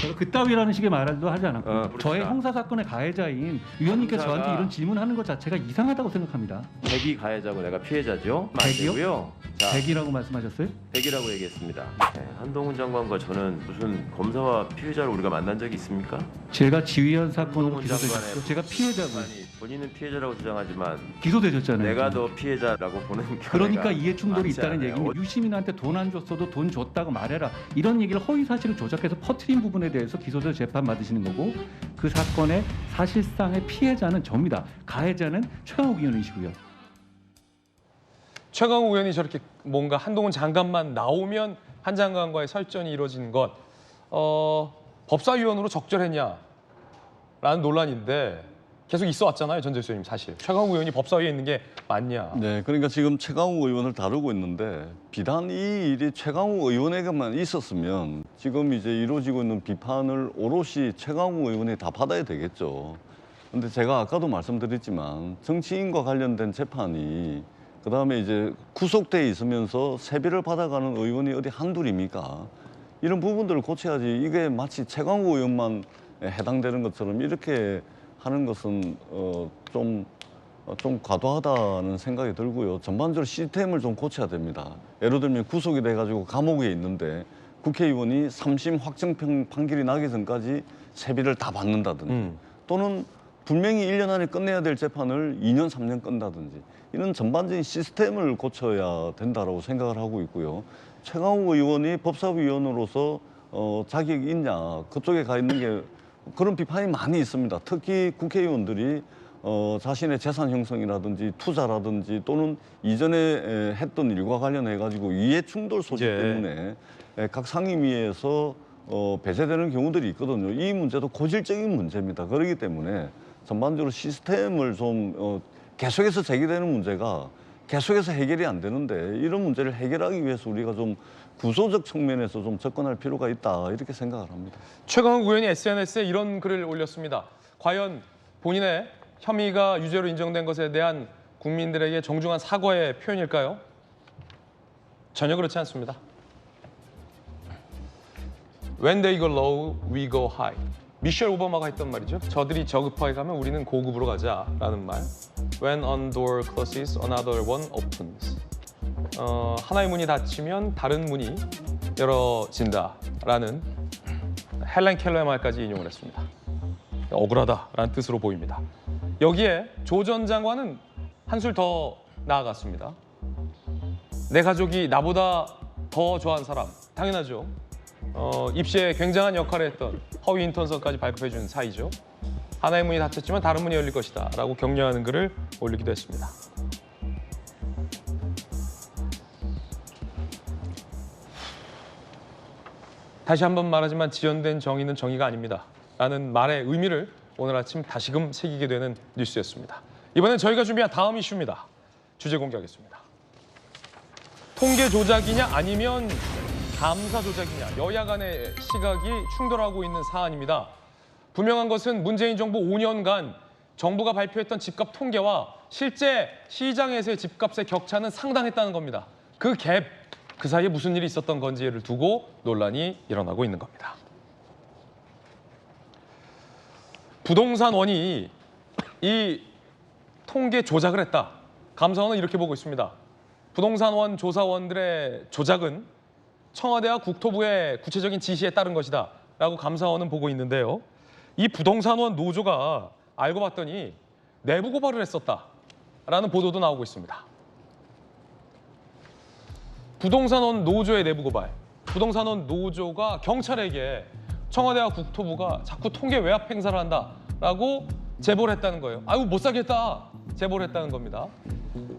Speaker 3: 제가 그따위라는 식의 말도 하지 않았고
Speaker 16: 그렇다.
Speaker 3: 저의 형사 사건의 가해자인 위원님께서 저한테 이런 질문하는 것 자체가 이상하다고 생각합니다.
Speaker 16: 백이 가해자고 내가 피해자죠?
Speaker 3: 백이요?
Speaker 16: 자,
Speaker 3: 백이라고 말씀하셨어요?
Speaker 16: 백이라고 얘기했습니다. 네, 한동훈 장관과 저는 무슨 검사와 피해자를 우리가 만난 적이 있습니까?
Speaker 3: 제가 지휘한 사건으로 기소되셨죠. 제가 피해자고요.
Speaker 16: 본인은 피해자라고 주장하지만
Speaker 3: 기소되셨잖아요.
Speaker 16: 내가 더 피해자라고 보는 경우가
Speaker 3: 그러니까 이해 충돌이
Speaker 16: 많지
Speaker 3: 있다는
Speaker 16: 않아요.
Speaker 3: 얘기입니다. 유시민한테 돈 안 줬어도 돈 줬다고 말해라. 이런 얘기를 허위 사실을 조작해서 퍼뜨린 부분에 대해서 기소돼서 재판 받으시는 거고 그 사건의 사실상의 피해자는 접니다. 가해자는 최강욱 의원이시고요.
Speaker 1: 최강욱 의원이 저렇게 뭔가 한동훈 장관만 나오면 한 장관과의 설전이 이루어지는 것 법사위원으로 적절했냐라는 논란인데 계속 있어 왔잖아요, 전 교수님 사실. 최강욱 의원이 법사위에 있는 게 맞냐.
Speaker 6: 네, 그러니까 지금 최강욱 의원을 다루고 있는데 비단 이 일이 최강욱 의원에게만 있었으면 지금 이제 이루어지고 있는 비판을 오롯이 최강욱 의원이 다 받아야 되겠죠. 근데 제가 아까도 말씀드렸지만 정치인과 관련된 재판이 그다음에 이제 구속돼 있으면서 세비를 받아가는 의원이 어디 한둘입니까? 이런 부분들을 고쳐야지 이게 마치 최강욱 의원만 해당되는 것처럼 이렇게 하는 것은 좀 과도하다는 생각이 들고요. 전반적으로 시스템을 좀 고쳐야 됩니다. 예를 들면 구속이 돼가지고 감옥에 있는데 국회의원이 3심 확정 판결이 나기 전까지 세비를 다 받는다든지 또는 분명히 1년 안에 끝내야 될 재판을 2년, 3년 끝나든지 이런 전반적인 시스템을 고쳐야 된다고 생각을 하고 있고요. 최강욱 의원이 법사위원으로서 자격이 있냐, 그쪽에 가 있는 게 그런 비판이 많이 있습니다. 특히 국회의원들이 자신의 재산 형성이라든지 투자라든지 또는 이전에 했던 일과 관련해가지고 이해 충돌 소식 때문에 각 상임위에서 배제되는 경우들이 있거든요. 이 문제도 고질적인 문제입니다. 그렇기 때문에 전반적으로 시스템을 좀 계속해서 제기되는 문제가 계속해서 해결이 안 되는데 이런 문제를 해결하기 위해서 우리가 좀 구조적 측면에서 좀 접근할 필요가 있다 이렇게 생각을 합니다.
Speaker 1: 최강욱 의원이 SNS에 이런 글을 올렸습니다. 과연 본인의 혐의가 유죄로 인정된 것에 대한 국민들에게 정중한 사과의 표현일까요? 전혀 그렇지 않습니다. When they go low, we go high. 미셸 오바마가 했던 말이죠. 저들이 저급하게 가면 우리는 고급으로 가자라는 말. When one door closes, another one opens. 하나의 문이 닫히면 다른 문이 열어진다라는 헬렌 켈러의 말까지 인용을 했습니다. 억울하다라는 뜻으로 보입니다. 여기에 조 전 장관은 한술 더 나아갔습니다. 내 가족이 나보다 더 좋아하는 사람, 당연하죠. 입시에 굉장한 역할을 했던 허위 인턴서까지 발급해준 사이죠. 하나의 문이 닫혔지만 다른 문이 열릴 것이다 라고 격려하는 글을 올리기도 했습니다. 다시 한번 말하지만 지연된 정의는 정의가 아닙니다. 라는 말의 의미를 오늘 아침 다시금 새기게 되는 뉴스였습니다. 이번엔 저희가 준비한 다음 이슈입니다. 주제 공개하겠습니다. 통계 조작이냐 아니면 감사 조작이냐, 여야 간의 시각이 충돌하고 있는 사안입니다. 분명한 것은 문재인 정부 5년간 정부가 발표했던 집값 통계와 실제 시장에서의 집값의 격차는 상당했다는 겁니다. 그 갭, 그 사이에 무슨 일이 있었던 건지를 두고 논란이 일어나고 있는 겁니다. 부동산원이 이 통계 조작을 했다. 감사원은 이렇게 보고 있습니다. 부동산원 조사원들의 조작은 청와대와 국토부의 구체적인 지시에 따른 것이다 라고 감사원은 보고 있는데요. 이 부동산원 노조가 알고 봤더니 내부 고발을 했었다라는 보도도 나오고 있습니다. 부동산원 노조의 내부 고발. 부동산원 노조가 경찰에게 청와대와 국토부가 자꾸 통계 외압 행사를 한다라고 제보를 했다는 거예요. 아이고 못 사겠다 제보를 했다는 겁니다.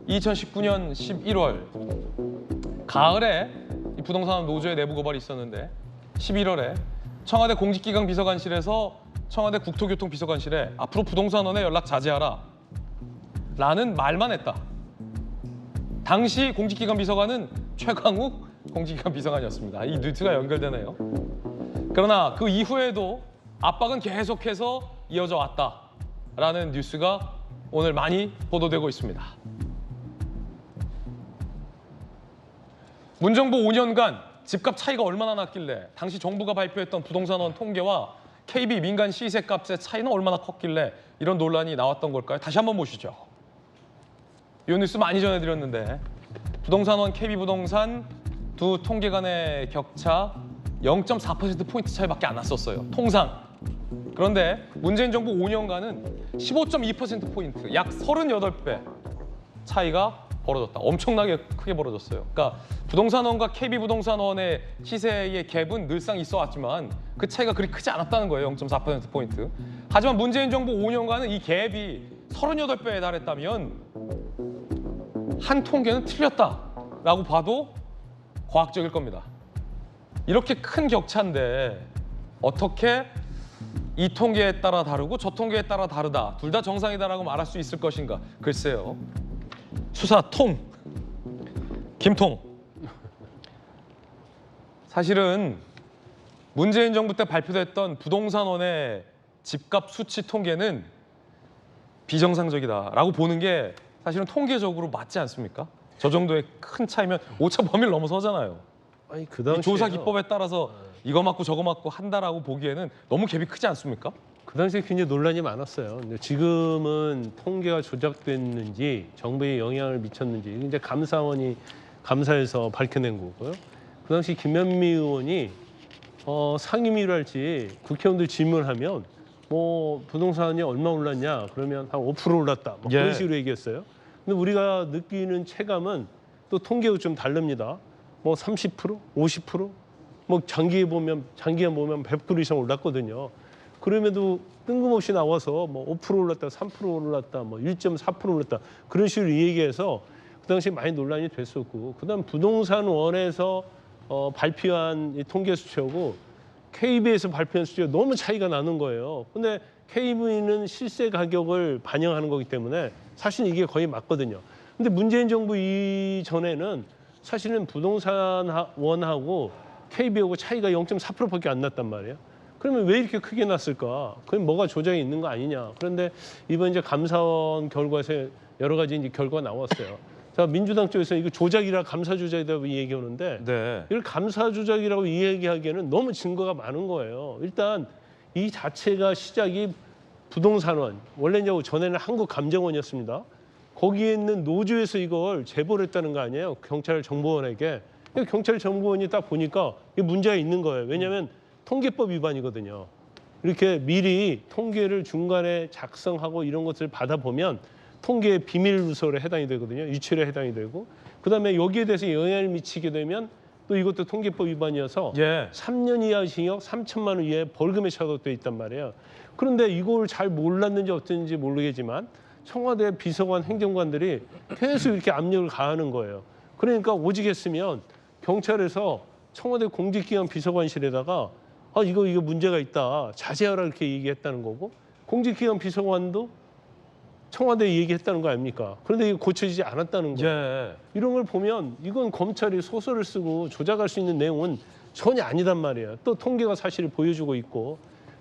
Speaker 1: 2019년 11월 가을에 이 부동산원 노조의 내부 고발이 있었는데 11월에 청와대 공직기강 비서관실에서 청와대 국토교통 비서관실에 앞으로 부동산원에 연락 자제하라 라는 말만 했다. 당시 공직기강 비서관은 최강욱 공직기강 비서관이었습니다. 이 뉴스가 연결되네요. 그러나 그 이후에도 압박은 계속해서 이어져 왔다라는 뉴스가 오늘 많이 보도되고 있습니다. 문정부 5년간 집값 차이가 얼마나 났길래, 당시 정부가 발표했던 부동산원 통계와 KB 민간 시세값의 차이는 얼마나 컸길래 이런 논란이 나왔던 걸까요? 다시 한번 보시죠. 이 뉴스 많이 전해드렸는데 부동산원, KB부동산 두 통계 간의 격차 0.4%포인트 차이밖에 안 났었어요. 통상. 그런데 문재인 정부 5년간은 15.2%포인트, 약 38배 차이가 벌어졌다. 엄청나게 크게 벌어졌어요. 그러니까 부동산원과 KB부동산원의 시세의 갭은 늘상 있어 왔지만 그 차이가 그리 크지 않았다는 거예요. 0.4%포인트. 하지만 문재인 정부 5년간은 이 갭이 38배에 달했다면 한 통계는 틀렸다라고 봐도 과학적일 겁니다. 이렇게 큰 격차인데 어떻게 이 통계에 따라 다르고 저 통계에 따라 다르다, 둘 다 정상이다라고 말할 수 있을 것인가? 글쎄요. 수사통, 김통. 사실은 문재인 정부 때 발표됐던 부동산원의 집값 수치 통계는 비정상적이다라고 보는 게 사실은 통계적으로 맞지 않습니까? 저 정도의 큰 차이면 오차 범위를 넘어서잖아요.
Speaker 2: 아니 그 당시에
Speaker 1: 조사 기법에 따라서 이거 맞고 저거 맞고 한다라고 보기에는 너무 갭이 크지 않습니까?
Speaker 2: 그 당시에 굉장히 논란이 많았어요. 근데 지금은 통계가 조작됐는지 정부에 영향을 미쳤는지 이제 감사원이 감사에서 밝혀낸 거고요. 그 당시 김현미 의원이 상임위를 할지 국회의원들 질문하면 뭐 부동산이 얼마 올랐냐 그러면 한 5% 올랐다 뭐 그런 식으로 얘기했어요. 근데 우리가 느끼는 체감은 또 통계가 좀 다릅니다. 뭐 30%, 50%, 뭐 장기에 보면 100% 이상 올랐거든요. 그럼에도 뜬금없이 나와서 뭐 5% 올랐다, 3% 올랐다, 뭐 1.4% 올랐다 그런 식으로 얘기해서 그 당시에 많이 논란이 됐었고, 그다음 부동산원에서 발표한 이 통계 수치하고 KB에서 발표한 수치가 너무 차이가 나는 거예요. 근데 KB는 실세 가격을 반영하는 거기 때문에 사실 이게 거의 맞거든요. 근데 문재인 정부 이전에는 사실은 부동산원하고 KB하고 차이가 0.4%밖에 안 났단 말이에요. 그러면 왜 이렇게 크게 났을까? 그럼 뭐가 조작이 있는 거 아니냐? 그런데 이번 이제 감사원 결과에서 여러 가지 이제 결과가 나왔어요. 자, 민주당 쪽에서 이거 조작이라 감사 조작이라고 얘기하는데 이걸 감사 조작이라고 이야기하기에는 너무 증거가 많은 거예요. 일단 이 자체가 시작이 부동산원, 원래 이제 전에는 한국감정원이었습니다. 거기에 있는 노조에서 이걸 제보를 했다는 거 아니에요? 경찰 정보원에게. 경찰 정보원이 딱 보니까 이게 문제가 있는 거예요. 왜냐하면 통계법 위반이거든요. 이렇게 미리 통계를 중간에 작성하고 이런 것을 받아보면 통계 비밀 누설에 해당이 되거든요. 유출에 해당이 되고, 그다음에 여기에 대해서 영향을 미치게 되면 또 이것도 통계법 위반이어서 3년 이하 징역 3천만 원 이하의 벌금에 처도돼 있단 말이에요. 그런데 이걸 잘 몰랐는지 어쩐지 모르겠지만 청와대 비서관 행정관들이 계속 이렇게 압력을 가하는 거예요. 그러니까 오직 했으면 경찰에서 청와대 공직기관 비서관실에다가 이거 문제가 있다. 자제하라 이렇게 얘기했다는 거고 공직기관 비서관도 청와대에 얘기했다는 거 아닙니까? 그런데 이게 고쳐지지 않았다는 거. 이런 걸 보면 이건 검찰이 소설을 쓰고 조작할 수 있는 내용은 전혀 아니단 말이에요. 또 통계가 사실을 보여주고 있고.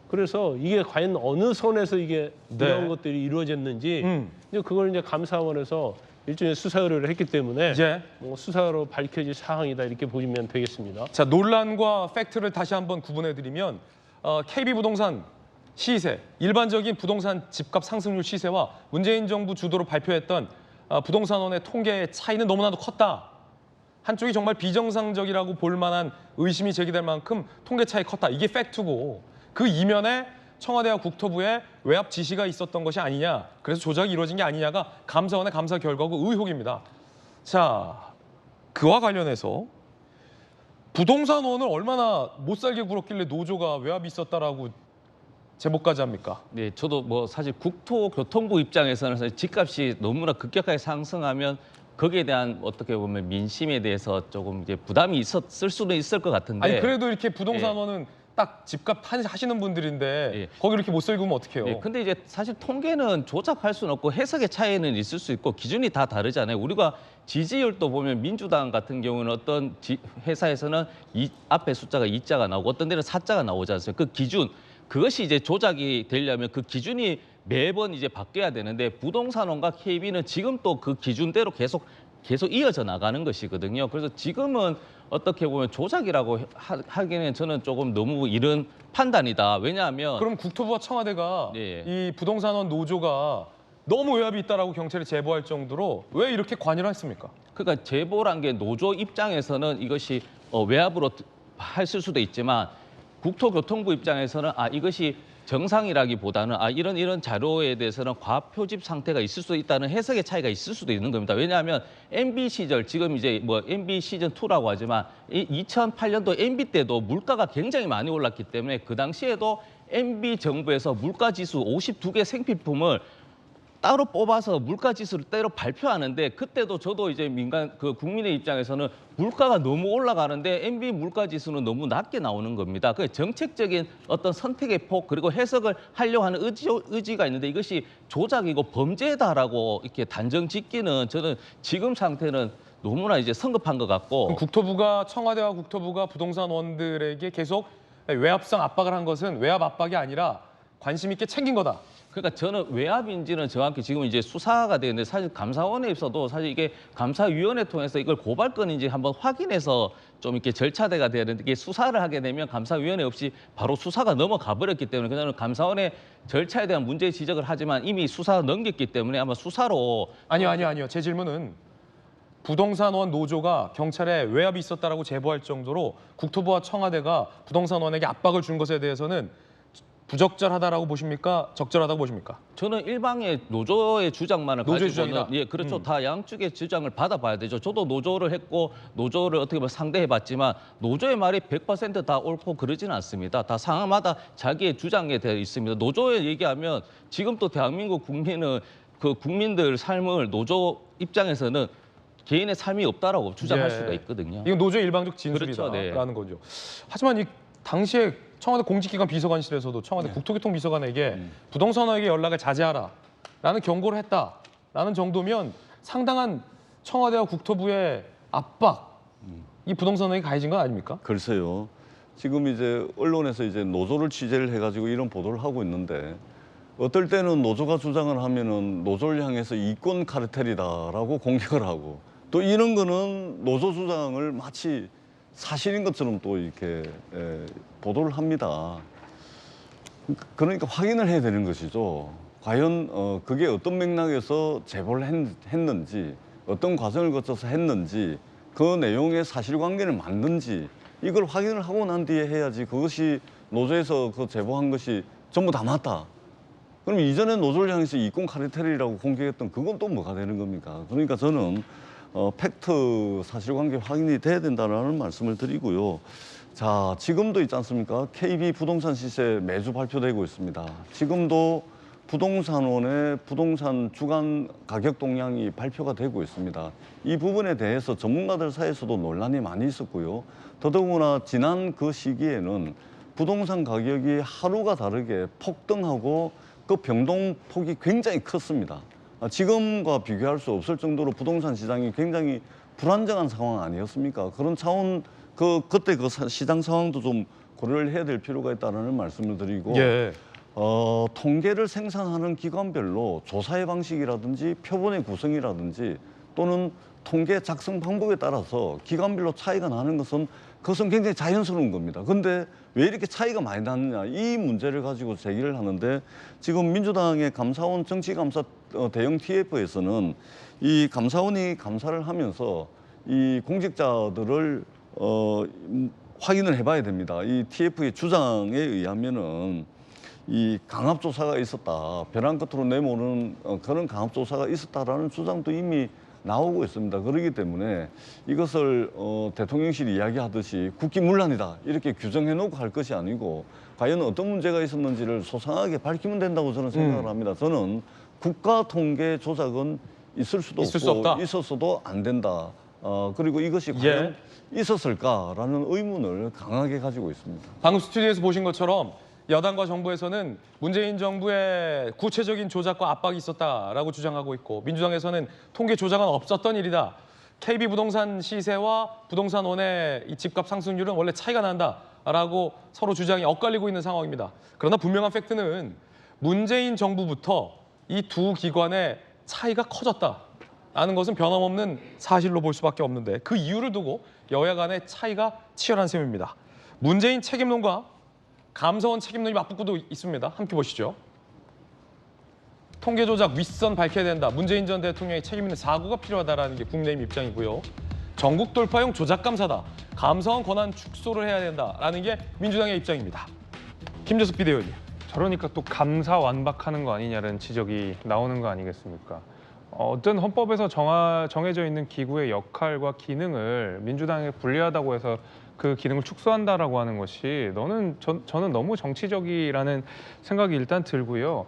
Speaker 2: 그래서 이게 과연 어느 선에서 이게 이런 것들이 이루어졌는지 이제 그걸 이제 감사원에서 일종의 수사 의뢰를 했기 때문에 뭐 수사로 밝혀질 사항이다 이렇게 보시면 되겠습니다.
Speaker 1: 자, 논란과 팩트를 다시 한번 구분해드리면 KB부동산 시세, 일반적인 부동산 집값 상승률 시세와 문재인 정부 주도로 발표했던 부동산원의 통계의 차이는 너무나도 컸다. 한쪽이 정말 비정상적이라고 볼 만한 의심이 제기될 만큼 통계 차이 컸다. 이게 팩트고 그 이면에 청와대와 국토부의 외압 지시가 있었던 것이 아니냐. 그래서 조작이 이루어진 게 아니냐가 감사원의 감사 결과고 의혹입니다. 자, 그와 관련해서 부동산원을 얼마나 못살게 굴었길래 노조가 외압이 있었다라고 제보까지 합니까?
Speaker 8: 네, 저도 뭐 사실 국토교통부 입장에서는 사실 집값이 너무나 급격하게 상승하면 거기에 대한 어떻게 보면 민심에 대해서 조금 이제 부담이 있었을 수는 있을 것 같은데.
Speaker 1: 아니 그래도 이렇게 부동산원은 딱 집값 하시는 분들인데 거기 이렇게 못 살고 오면 어떡해요?
Speaker 8: 근데 이제 사실 통계는 조작할 수는 없고 해석의 차이는 있을 수 있고 기준이 다 다르잖아요. 우리가 지지율도 보면 민주당 같은 경우는 어떤 회사에서는 앞에 숫자가 2자가 나오고 어떤 데는 4자가 나오지 않습니까? 그 기준, 그것이 이제 조작이 되려면 그 기준이 매번 이제 바뀌어야 되는데 부동산원과 KB는 지금 또 그 기준대로 계속 이어져 나가는 것이거든요. 그래서 지금은 어떻게 보면 조작이라고 하기에는 저는 조금 너무 이른 판단이다. 왜냐하면
Speaker 1: 그럼 국토부와 청와대가 이 부동산원 노조가 너무 외압이 있다라고 경찰에 제보할 정도로 왜 이렇게 관여를 했습니까?
Speaker 8: 그러니까 제보란 게 노조 입장에서는 이것이 외압으로 했을 수도 있지만 국토교통부 입장에서는 이것이 정상이라기보다는 이런 자료에 대해서는 과표집 상태가 있을 수 있다는 해석의 차이가 있을 수도 있는 겁니다. 왜냐하면 MB 시절, 지금 이제 뭐 MB 시즌 2라고 하지만 2008년도 MB 때도 물가가 굉장히 많이 올랐기 때문에 그 당시에도 MB 정부에서 물가지수 52개 생필품을 따로 뽑아서 물가지수를 따로 발표하는데 그때도 저도 이제 국민의 입장에서는 물가가 너무 올라가는데 MB 물가지수는 너무 낮게 나오는 겁니다. 그 정책적인 어떤 선택의 폭 그리고 해석을 하려고 하는 의지가 있는데 이것이 조작이고 범죄다라고 이렇게 단정 짓기는 저는 지금 상태는 너무나 이제 성급한 것 같고.
Speaker 1: 청와대와 국토부가 부동산원들에게 계속 외압성 압박을 한 것은 외압 압박이 아니라 관심 있게 챙긴 거다.
Speaker 8: 그러니까 저는 외압인지는 정확히 지금 이제 수사가 되는데 사실 감사원에 있어도 사실 이게 감사위원회 통해서 이걸 고발건인지 한번 확인해서 좀 이렇게 절차대가 되는데 이게 수사를 하게 되면 감사위원회 없이 바로 수사가 넘어가 버렸기 때문에 저는 감사원의 절차에 대한 문제 지적을 하지만 이미 수사 넘겼기 때문에 아마 수사로
Speaker 1: 아니요. 제 질문은 부동산원 노조가 경찰에 외압이 있었다라고 제보할 정도로 국토부와 청와대가 부동산원에게 압박을 준 것에 대해서는 부적절하다라고 보십니까? 적절하다고 보십니까?
Speaker 8: 저는 일방의 노조의 주장만을
Speaker 1: 노조의
Speaker 8: 가지고는
Speaker 1: 주장이다.
Speaker 8: 그렇죠. 다 양측의 주장을 받아봐야 되죠. 저도 노조를 했고 노조를 어떻게 보면 상대해봤지만 노조의 말이 100% 다 옳고 그러지는 않습니다. 다 상황마다 자기의 주장에 대해 있습니다. 노조에 얘기하면 지금 또 대한민국 국민은 그 국민들 삶을 노조 입장에서는 개인의 삶이 없다라고 주장할 수가 있거든요.
Speaker 1: 이건 노조의 일방적 진술이다라는 거죠. 하지만 이 당시에 청와대 공직기관 비서관실에서도 청와대 국토교통비서관에게 부동산원에게 연락을 자제하라라는 경고를 했다라는 정도면 상당한 청와대와 국토부의 압박, 이 부동산원에게 가해진 건 아닙니까?
Speaker 6: 글쎄요. 지금 이제 언론에서 이제 노조를 취재를 해가지고 이런 보도를 하고 있는데 어떨 때는 노조가 주장을 하면은 노조를 향해서 이권 카르텔이다라고 공격을 하고 또 이런 거는 노조 주장을 마치 사실인 것처럼 또 이렇게 보도를 합니다. 그러니까 확인을 해야 되는 것이죠. 과연 그게 어떤 맥락에서 제보를 했는지, 어떤 과정을 거쳐서 했는지, 그 내용의 사실관계는 맞는지 이걸 확인을 하고 난 뒤에 해야지 그것이 노조에서 그 제보한 것이 전부 다 맞다. 그럼 이전에 노조를 향해서 이권 카르텔이라고 공격했던 그건 또 뭐가 되는 겁니까? 그러니까 저는 팩트 사실관계 확인이 돼야 된다는 말씀을 드리고요. 자, 지금도 있지 않습니까? KB 부동산 시세 매주 발표되고 있습니다. 지금도 부동산원의 부동산 주간 가격 동향이 발표가 되고 있습니다. 이 부분에 대해서 전문가들 사이에서도 논란이 많이 있었고요. 더더구나 지난 그 시기에는 부동산 가격이 하루가 다르게 폭등하고 그 변동폭이 굉장히 컸습니다. 지금과 비교할 수 없을 정도로 부동산 시장이 굉장히 불안정한 상황 아니었습니까? 그런 차원 그때 그 시장 상황도 좀 고려를 해야 될 필요가 있다는 말씀을 드리고 통계를 생산하는 기관별로 조사의 방식이라든지 표본의 구성이라든지 또는 통계 작성 방법에 따라서 기관별로 차이가 나는 그것은 굉장히 자연스러운 겁니다. 근데 왜 이렇게 차이가 많이 나느냐 이 문제를 가지고 제기를 하는데 지금 민주당의 감사원 정치감사 대형 TF에서는 이 감사원이 감사를 하면서 이 공직자들을 확인을 해봐야 됩니다. 이 TF의 주장에 의하면은 이 강압조사가 있었다. 벼랑 끝으로 내모는 그런 강압조사가 있었다라는 주장도 이미 나오고 있습니다. 그렇기 때문에 이것을 대통령실이 이야기하듯이 국기문란이다 이렇게 규정해놓고 할 것이 아니고 과연 어떤 문제가 있었는지를 소상하게 밝히면 된다고 저는 생각을 합니다. 저는 국가 통계 조작은 있을 수도 없고 있었어도 안 된다. 그리고 이것이 과연 있었을까라는 의문을 강하게 가지고 있습니다.
Speaker 1: 방금 스튜디오에서 보신 것처럼 여당과 정부에서는 문재인 정부의 구체적인 조작과 압박이 있었다라고 주장하고 있고 민주당에서는 통계 조작은 없었던 일이다. KB 부동산 시세와 부동산원의 이 집값 상승률은 원래 차이가 난다라고 서로 주장이 엇갈리고 있는 상황입니다. 그러나 분명한 팩트는 문재인 정부부터 이 두 기관의 차이가 커졌다라는 것은 변함없는 사실로 볼 수밖에 없는데 그 이유를 두고 여야 간의 차이가 치열한 셈입니다. 문재인 책임론과 감사원 책임론이 맞붙고도 있습니다. 함께 보시죠. 통계 조작 윗선 밝혀야 된다. 문재인 전 대통령의 책임 있는 사고가 필요하다라는 게 국민의힘 입장이고요. 전국 돌파용 조작 감사다. 감사원 권한 축소를 해야 된다라는 게 민주당의 입장입니다. 김재수 비대위원님.
Speaker 4: 저러니까 또 감사 완박하는 거 아니냐는 지적이 나오는 거 아니겠습니까? 어떤 헌법에서 정해져 있는 기구의 역할과 기능을 민주당에 불리하다고 해서 그 기능을 축소한다라고 하는 것이 저는 너무 정치적이라는 생각이 일단 들고요.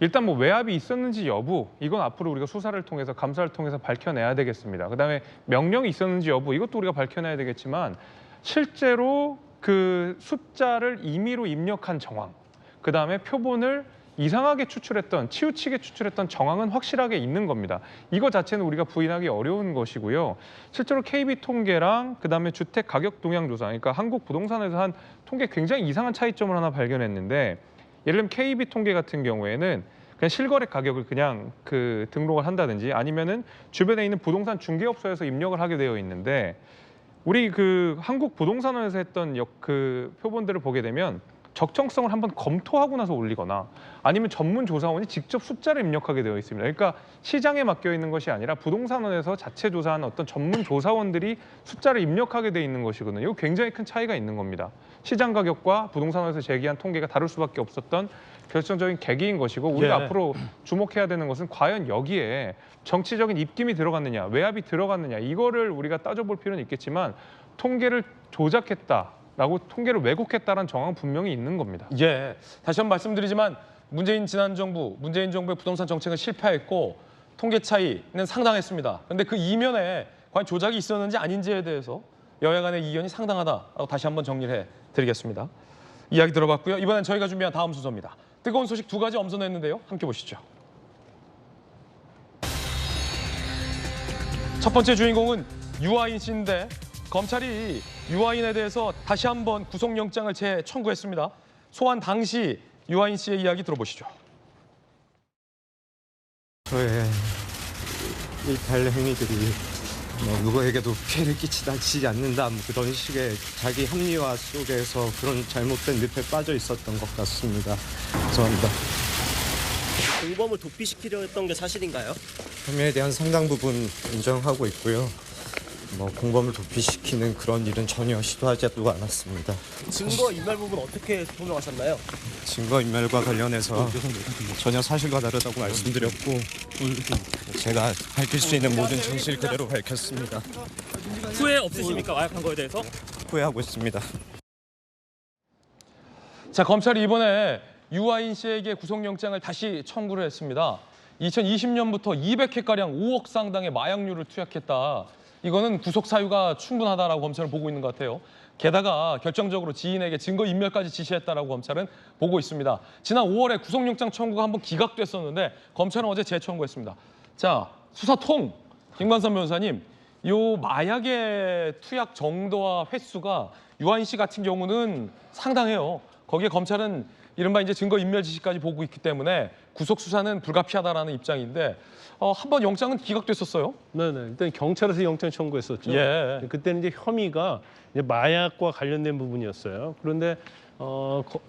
Speaker 4: 일단 뭐 외압이 있었는지 여부 이건 앞으로 우리가 수사를 통해서 감사를 통해서 밝혀내야 되겠습니다. 그다음에 명령이 있었는지 여부 이것도 우리가 밝혀내야 되겠지만 실제로 그 숫자를 임의로 입력한 정황 그다음에 표본을 이상하게 추출했던 치우치게 추출했던 정황은 확실하게 있는 겁니다. 이거 자체는 우리가 부인하기 어려운 것이고요. 실제로 KB 통계랑 그다음에 주택 가격 동향 조사, 그러니까 한국 부동산에서 한 통계 굉장히 이상한 차이점을 하나 발견했는데 예를 들면 KB 통계 같은 경우에는 그냥 실거래 가격을 그냥 등록을 한다든지 아니면은 주변에 있는 부동산 중개업소에서 입력을 하게 되어 있는데 우리 한국 부동산원에서 했던 표본들을 보게 되면 적정성을 한번 검토하고 나서 올리거나 아니면 전문 조사원이 직접 숫자를 입력하게 되어 있습니다. 그러니까 시장에 맡겨 있는 것이 아니라 부동산원에서 자체 조사하는 어떤 전문 조사원들이 숫자를 입력하게 돼 있는 것이거든요. 이거 굉장히 큰 차이가 있는 겁니다. 시장 가격과 부동산원에서 제기한 통계가 다를 수밖에 없었던 결정적인 계기인 것이고 우리가 앞으로 주목해야 되는 것은 과연 여기에 정치적인 입김이 들어갔느냐, 외압이 들어갔느냐 이거를 우리가 따져볼 필요는 있겠지만 통계를 조작했다라고 통계를 왜곡했다는 정황은 분명히 있는 겁니다.
Speaker 1: 다시 한번 말씀드리지만 문재인 정부의 부동산 정책은 실패했고 통계 차이는 상당했습니다. 그런데 그 이면에 과연 조작이 있었는지 아닌지에 대해서 여야 간의 이견이 상당하다라고 다시 한번 정리를 해드리겠습니다. 이야기 들어봤고요. 이번엔 저희가 준비한 다음 순서입니다. 뜨거운 소식 두 가지 엄선했는데요. 함께 보시죠. 첫 번째 주인공은 유아인 씨인데 검찰이 유아인에 대해서 다시 한번 구속영장을 재청구했습니다. 소환 당시 유아인 씨의 이야기 들어보시죠.
Speaker 17: 저의 일탈 행위들이 누구에게도 피해를 끼치지 않는다 그런 식의 자기 합리화 속에서 그런 잘못된 늪에 빠져 있었던 것 같습니다. 죄송합니다.
Speaker 18: 공범을 도피시키려 했던 게 사실인가요?
Speaker 17: 혐의에 대한 상당 부분 인정하고 있고요. 공범을 도피시키는 그런 일은 전혀 시도하지도 않았습니다.
Speaker 18: 증거 인멸 부분 어떻게 소명하셨나요?
Speaker 17: 증거 인멸과 관련해서 전혀 사실과 다르다고 말씀드렸고 제가 밝힐 수 있는 모든 진실 그대로 밝혔습니다.
Speaker 18: 후회 없으십니까? 와약한 거에 대해서?
Speaker 17: 후회하고 있습니다.
Speaker 1: 자, 검찰이 이번에 유아인 씨에게 구속영장을 다시 청구를 했습니다. 2020년부터 200회가량 5억 상당의 마약류를 투약했다. 이거는 구속 사유가 충분하다라고 검찰은 보고 있는 것 같아요. 게다가 결정적으로 지인에게 증거인멸까지 지시했다라고 검찰은 보고 있습니다. 지난 5월에 구속영장 청구가 한번 기각됐었는데 검찰은 어제 재청구했습니다. 자, 수사통 김관선 변호사님, 요 마약의 투약 정도와 횟수가 유아인 씨 같은 경우는 상당해요. 거기에 검찰은 이른바 이제 증거인멸 지시까지 보고 있기 때문에 구속 수사는 불가피하다라는 입장인데 한번 영장은 기각됐었어요.
Speaker 2: 네네. 일단 경찰에서 영장 청구했었죠.
Speaker 1: 예.
Speaker 2: 그때는 이제 혐의가 이제 마약과 관련된 부분이었어요. 그런데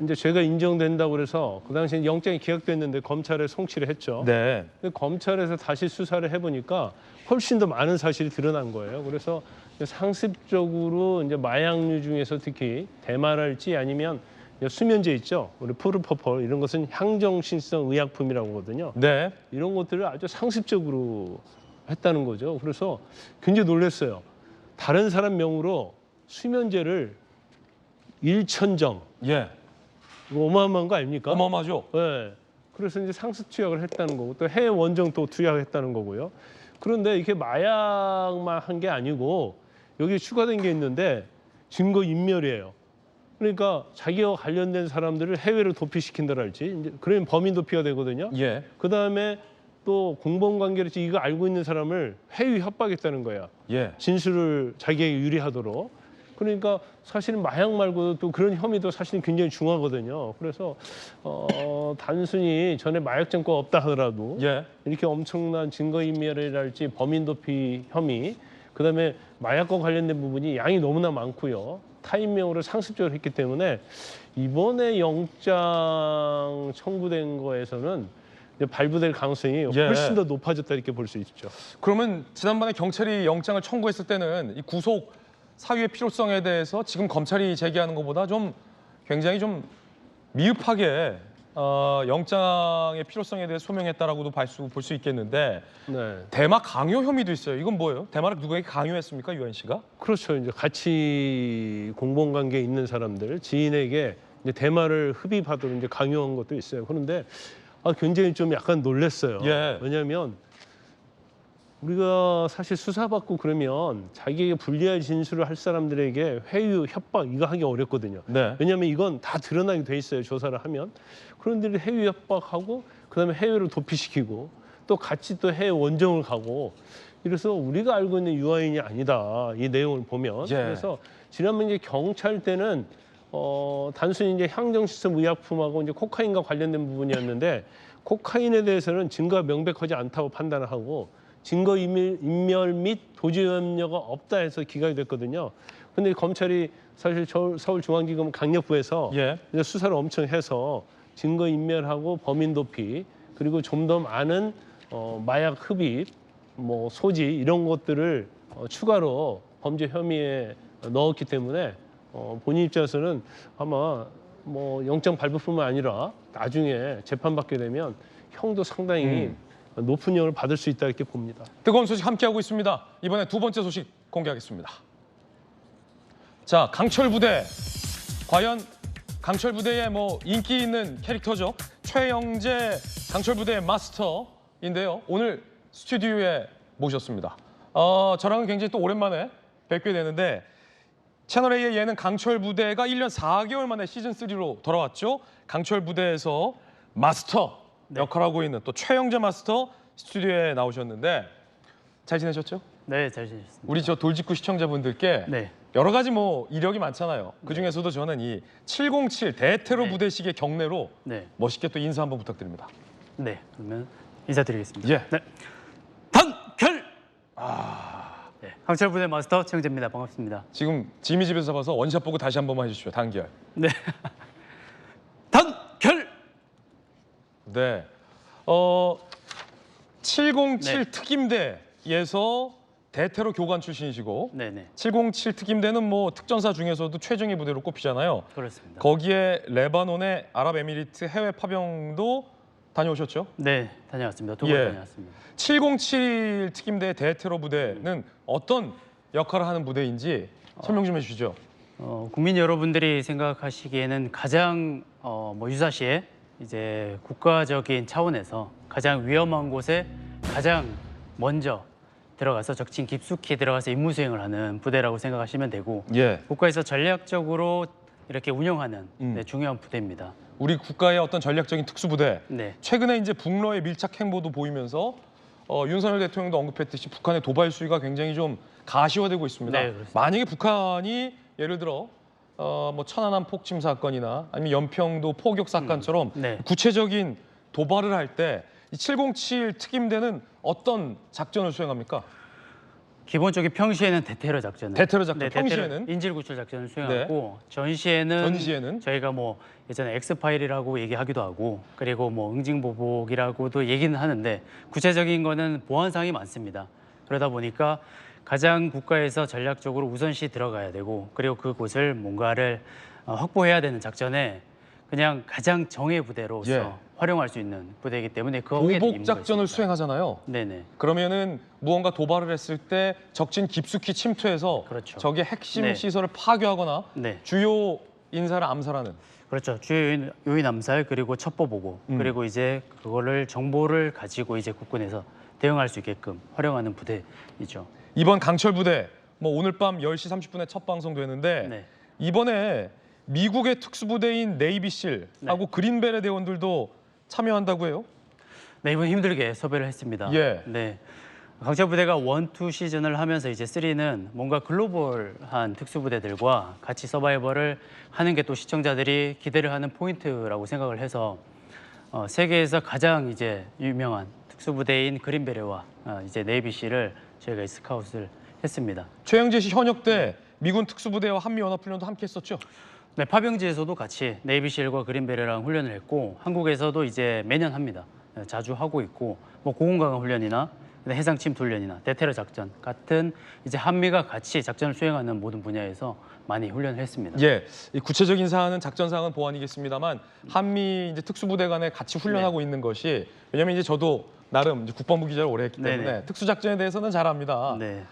Speaker 2: 이제 죄가 인정된다고 그래서 그 당시에 영장이 기각됐는데 검찰에 송치를 했죠.
Speaker 1: 네.
Speaker 2: 근데 검찰에서 다시 수사를 해보니까 훨씬 더 많은 사실이 드러난 거예요. 그래서 상습적으로 이제 마약류 중에서 특히 대마랄지 아니면 수면제 있죠. 우리 프로포폴 이런 것은 향정신성 의약품이라고 하거든요.
Speaker 1: 네.
Speaker 2: 이런 것들을 아주 상습적으로 했다는 거죠. 그래서 굉장히 놀랐어요. 다른 사람 명으로 수면제를 1,000정.
Speaker 1: 예.
Speaker 2: 이거 어마어마한 거 아닙니까?
Speaker 1: 어마어마하죠.
Speaker 2: 네. 그래서 이제 상습 투약을 했다는 거고 또 해외 원정 또 투약했다는 거고요. 그런데 이렇게 마약만 한 게 아니고 여기 추가된 게 있는데 증거 인멸이에요. 그러니까 자기와 관련된 사람들을 해외로 도피시킨다랄지 이제 그러면 범인 도피가 되거든요.
Speaker 1: 예.
Speaker 2: 그다음에 또 공범 관계를 이거 알고 있는 사람을 회유 협박했다는 거야.
Speaker 1: 예.
Speaker 2: 진술을 자기에게 유리하도록. 그러니까 사실은 마약 말고도 또 그런 혐의도 사실은 굉장히 중하거든요. 그래서 단순히 전에 마약 증거가 없다 하더라도
Speaker 1: 예.
Speaker 2: 이렇게 엄청난 증거인멸이랄지 범인 도피 혐의, 그다음에 마약과 관련된 부분이 양이 너무나 많고요. 타인명으로 상습적으로 했기 때문에 이번에 영장 청구된 거에서는 발부될 가능성이 훨씬 더 높아졌다 이렇게 볼 수 있죠.
Speaker 1: 그러면 지난번에 경찰이 영장을 청구했을 때는 이 구속 사유의 필요성에 대해서 지금 검찰이 제기하는 것보다 좀 굉장히 좀 미흡하게 영장의 필요성에 대해 소명했다라고도 볼 수 있겠는데
Speaker 2: 네.
Speaker 1: 대마 강요 혐의도 있어요. 이건 뭐예요? 대마를 누구에게 강요했습니까, 유아인 씨가?
Speaker 2: 그렇죠. 이제 같이 공범 관계에 있는 사람들, 지인에게 이제 대마를 흡입하도록 이제 강요한 것도 있어요. 그런데 굉장히 좀 약간 놀랐어요.
Speaker 1: 예.
Speaker 2: 왜냐하면 우리가 사실 수사받고 그러면 자기에게 불리한 진술을 할 사람들에게 회유, 협박 이거 하기 어렵거든요.
Speaker 1: 네.
Speaker 2: 왜냐하면 이건 다 드러나게 돼 있어요. 조사를 하면. 그런데 회유 협박하고 그다음에 해외로 도피시키고 또 같이 또 해외 원정을 가고 이래서 우리가 알고 있는 유아인이 아니다. 이 내용을 보면.
Speaker 1: 예.
Speaker 2: 그래서 지난번 이제 경찰 때는 단순히 이제 향정신성 의약품하고 이제 코카인과 관련된 부분이었는데 코카인에 대해서는 증거가 명백하지 않다고 판단을 하고 증거 인멸 및 도주 염려가 없다 해서 기각이 됐거든요. 근데 검찰이 사실 서울중앙지검 강력부에서 이제 수사를 엄청 해서 증거 인멸하고 범인 도피 그리고 좀 더 많은 마약 흡입, 뭐 소지 이런 것들을 추가로 범죄 혐의에 넣었기 때문에 본인 입장에서는 아마 뭐 영장 발부뿐만 아니라 나중에 재판받게 되면 형도 상당히 높은 형을 받을 수 있다 이렇게 봅니다.
Speaker 1: 뜨거운 소식 함께하고 있습니다. 이번에 두 번째 소식 공개하겠습니다. 자, 강철부대. 과연 강철부대의 뭐 인기 있는 캐릭터죠. 최영재 강철부대의 마스터인데요. 오늘 스튜디오에 모셨습니다. 저랑은 굉장히 또 오랜만에 뵙게 되는데 채널A의 예능 강철부대가 1년 4개월 만에 시즌3로 돌아왔죠. 강철부대에서 마스터 역할하고 있는 또 최영재 마스터 스튜디오에 나오셨는데 잘 지내셨죠?
Speaker 19: 네, 잘 지냈습니다.
Speaker 1: 우리 저 돌직구 시청자분들께 여러 가지 뭐 이력이 많잖아요. 그중에서도 저는 이 707 대테러 부대식의 경례로 멋있게 또 인사 한번 부탁드립니다.
Speaker 19: 네, 그러면 인사드리겠습니다.
Speaker 1: 예.
Speaker 19: 네. 단결! 네, 강철부대 마스터 최영재입니다. 반갑습니다.
Speaker 1: 지금 지미 집에서 잡아서 원샷 보고 다시 한 번만 해주시죠. 단결.
Speaker 19: 네. 단결!
Speaker 1: 네. 707 특임대에서 대테러 교관 출신이시고 707 특임대는 뭐 특전사 중에서도 최정예 부대로 꼽히잖아요.
Speaker 19: 그렇습니다.
Speaker 1: 거기에 레바논의 아랍에미리트 해외 파병도 다녀오셨죠?
Speaker 19: 네, 다녀왔습니다. 두 번 다녀왔습니다.
Speaker 1: 707 특임대 대테러 부대는 어떤 역할을 하는 부대인지 설명 좀 해주시죠.
Speaker 19: 국민 여러분들이 생각하시기에는 가장 뭐 유사시에 이제 국가적인 차원에서 가장 위험한 곳에 가장 먼저 들어가서 적진 깊숙이 들어가서 임무 수행을 하는 부대라고 생각하시면 되고
Speaker 1: 예.
Speaker 19: 국가에서 전략적으로 이렇게 운영하는 중요한 부대입니다.
Speaker 1: 우리 국가의 어떤 전략적인 특수부대.
Speaker 19: 네.
Speaker 1: 최근에 이제 북러의 밀착 행보도 보이면서 윤석열 대통령도 언급했듯이 북한의 도발 수위가 굉장히 좀 가시화되고 있습니다.
Speaker 19: 네, 그렇습니다.
Speaker 1: 만약에 북한이 예를 들어 뭐 천안함 폭침 사건이나 아니면 연평도 포격 사건처럼
Speaker 19: 네.
Speaker 1: 구체적인 도발을 할 때 이 707 특임대는 어떤 작전을 수행합니까?
Speaker 19: 기본적인 평시에는 대테러 작전을
Speaker 1: 대테러 작전,
Speaker 19: 네,
Speaker 1: 평시에는?
Speaker 19: 인질 구출 작전을 수행하고 전시에는
Speaker 1: 전시에는?
Speaker 19: 저희가 뭐 예전에 엑스파일이라고 얘기하기도 하고 그리고 뭐 응징보복이라고도 얘기는 하는데 구체적인 거는 보안상이 많습니다. 그러다 보니까 가장 국가에서 전략적으로 우선시 들어가야 되고 그리고 그곳을 뭔가를 확보해야 되는 작전에 그냥 가장 정예 부대로서
Speaker 1: 예.
Speaker 19: 활용할 수 있는 부대이기 때문에 거기에
Speaker 1: 보복 작전을 수행하잖아요.
Speaker 19: 네네.
Speaker 1: 그러면은 무언가 도발을 했을 때 적진 깊숙이 침투해서
Speaker 19: 그렇죠.
Speaker 1: 적의 핵심
Speaker 19: 네.
Speaker 1: 시설을 파괴하거나
Speaker 19: 네.
Speaker 1: 주요 인사를 암살하는.
Speaker 19: 그렇죠. 주요 요인 암살 그리고 첩보 보고 그리고 이제 그거를 정보를 가지고 이제 국군에서 대응할 수 있게끔 활용하는 부대이죠.
Speaker 1: 이번 강철 부대 뭐 오늘 밤 10시 30분에 첫 방송되는데
Speaker 19: 네.
Speaker 1: 이번에 미국의 특수부대인 네이비실하고 그린베레 대원들도 참여한다고 해요?
Speaker 19: 네, 이번 힘들게 섭외를 했습니다.
Speaker 1: 예.
Speaker 19: 네. 강철 부대가 1, 2 시즌을 하면서 이제 3는 뭔가 글로벌한 특수부대들과 같이 서바이벌을 하는 게 또 시청자들이 기대를 하는 포인트라고 생각을 해서 세계에서 가장 이제 유명한 특수부대인 그린베레와 이제 네이비실을 저희가 스카웃을 했습니다.
Speaker 1: 최영재 씨 현역 때 미군 특수부대와 한미연합훈련도 함께 했었죠?
Speaker 19: 네, 파병지에서도 같이 네이비실과 그린베레랑 훈련을 했고 한국에서도 이제 매년 합니다. 자주 하고 있고 뭐 공군강화 훈련이나 해상 침투 훈련이나 대테러 작전 같은 이제 한미가 같이 작전을 수행하는 모든 분야에서 많이 훈련을 했습니다.
Speaker 1: 예, 이 구체적인 사안은 작전 사항은 보안이겠습니다만 한미 이제 특수부대 간에 같이 훈련하고 있는 것이 왜냐하면 이제 저도 나름 이제 국방부 기자를 오래 했기 때문에
Speaker 19: 네네.
Speaker 1: 특수작전에 대해서는 잘 압니다.
Speaker 19: 네.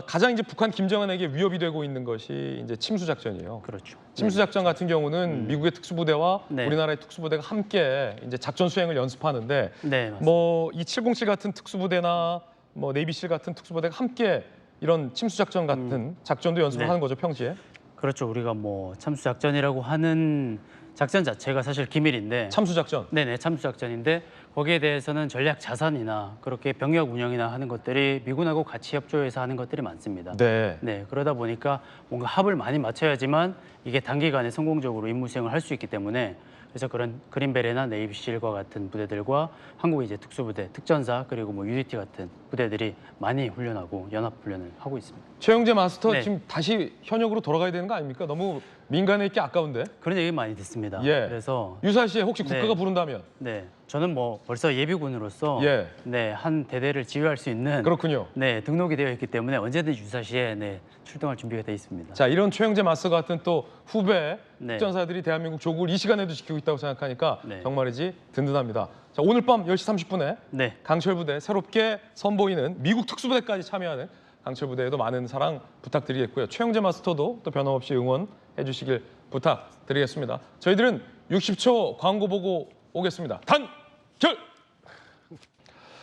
Speaker 1: 가장 이제 북한 김정은에게 위협이 되고 있는 것이 이제 침수작전이에요.
Speaker 19: 그렇죠.
Speaker 1: 침수작전 같은 경우는 미국의 특수부대와
Speaker 19: 네.
Speaker 1: 우리나라의 특수부대가 함께 이제 작전 수행을 연습하는데
Speaker 19: 네, 맞습니다.
Speaker 1: 뭐 이 707 같은 특수부대나 뭐 네이비실 같은 특수부대가 함께 이런 침수작전 같은 작전도 연습을
Speaker 19: 네.
Speaker 1: 하는 거죠, 평시에.
Speaker 19: 그렇죠. 우리가 뭐 참수작전이라고 하는 작전 자체가 사실 기밀인데
Speaker 1: 참수작전.
Speaker 19: 네네, 참수작전인데 거기에 대해서는 전략 자산이나 그렇게 병력 운영이나 하는 것들이 미군하고 같이 협조해서 하는 것들이 많습니다.
Speaker 1: 네.
Speaker 19: 네, 그러다 보니까 뭔가 합을 많이 맞춰야지만 이게 단기간에 성공적으로 임무 수행을 할 수 있기 때문에 그래서 그런 그린베레나 네이비실과 같은 부대들과 한국의 이제 특수부대, 특전사 그리고 뭐 UDT 같은 부대들이 많이 훈련하고 연합 훈련을 하고 있습니다.
Speaker 1: 최영재 마스터
Speaker 19: 네.
Speaker 1: 지금 다시 현역으로 돌아가야 되는 거 아닙니까? 너무 민간에 있기 아까운데.
Speaker 19: 그런 얘기 많이 듣습니다.
Speaker 1: 예.
Speaker 19: 그래서
Speaker 1: 유사시에 혹시 국가가
Speaker 19: 네.
Speaker 1: 부른다면?
Speaker 19: 네, 저는 뭐 벌써 예비군으로서
Speaker 1: 예.
Speaker 19: 네, 한 대대를 지휘할 수 있는
Speaker 1: 그렇군요.
Speaker 19: 네, 등록이 되어 있기 때문에 언제든지 유사시에 네, 출동할 준비가 되어 있습니다.
Speaker 1: 자, 이런 최영재 마스터 같은 또 후배
Speaker 19: 네.
Speaker 1: 특전사들이 대한민국 조국을 이 시간에도 지키고 있다고 생각하니까
Speaker 19: 네.
Speaker 1: 정말이지 든든합니다. 자, 오늘 밤 10시 30분에
Speaker 19: 네.
Speaker 1: 강철부대 새롭게 선보이는 미국 특수부대까지 참여하는 강철부대에도 많은 사랑 부탁드리겠고요. 최영재 마스터도 또 변함없이 응원해 주시길 부탁드리겠습니다. 저희들은 60초 광고 보고 오겠습니다. 단결!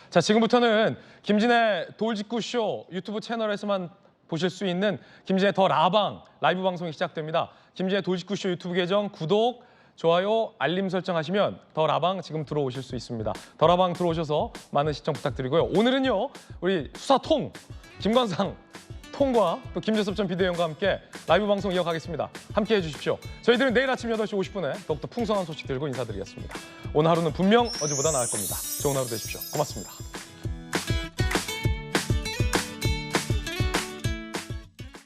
Speaker 1: 자, 지금부터는 김진의 돌직구쇼 유튜브 채널에서만 보실 수 있는 김진의 더 라방 라이브 방송이 시작됩니다. 김진의 돌직구쇼 유튜브 계정 구독, 좋아요, 알림 설정하시면 더 라방 지금 들어오실 수 있습니다. 더 라방 들어오셔서 많은 시청 부탁드리고요. 오늘은요, 우리 수사통 김관상 통과 또 김재섭 전 비대위원과 함께 라이브 방송 이어가겠습니다. 함께 해주십시오. 저희들은 내일 아침 8시 50분에 더욱더 풍성한 소식 들고 인사드리겠습니다. 오늘 하루는 분명 어제보다 나을 겁니다. 좋은 하루 되십시오. 고맙습니다.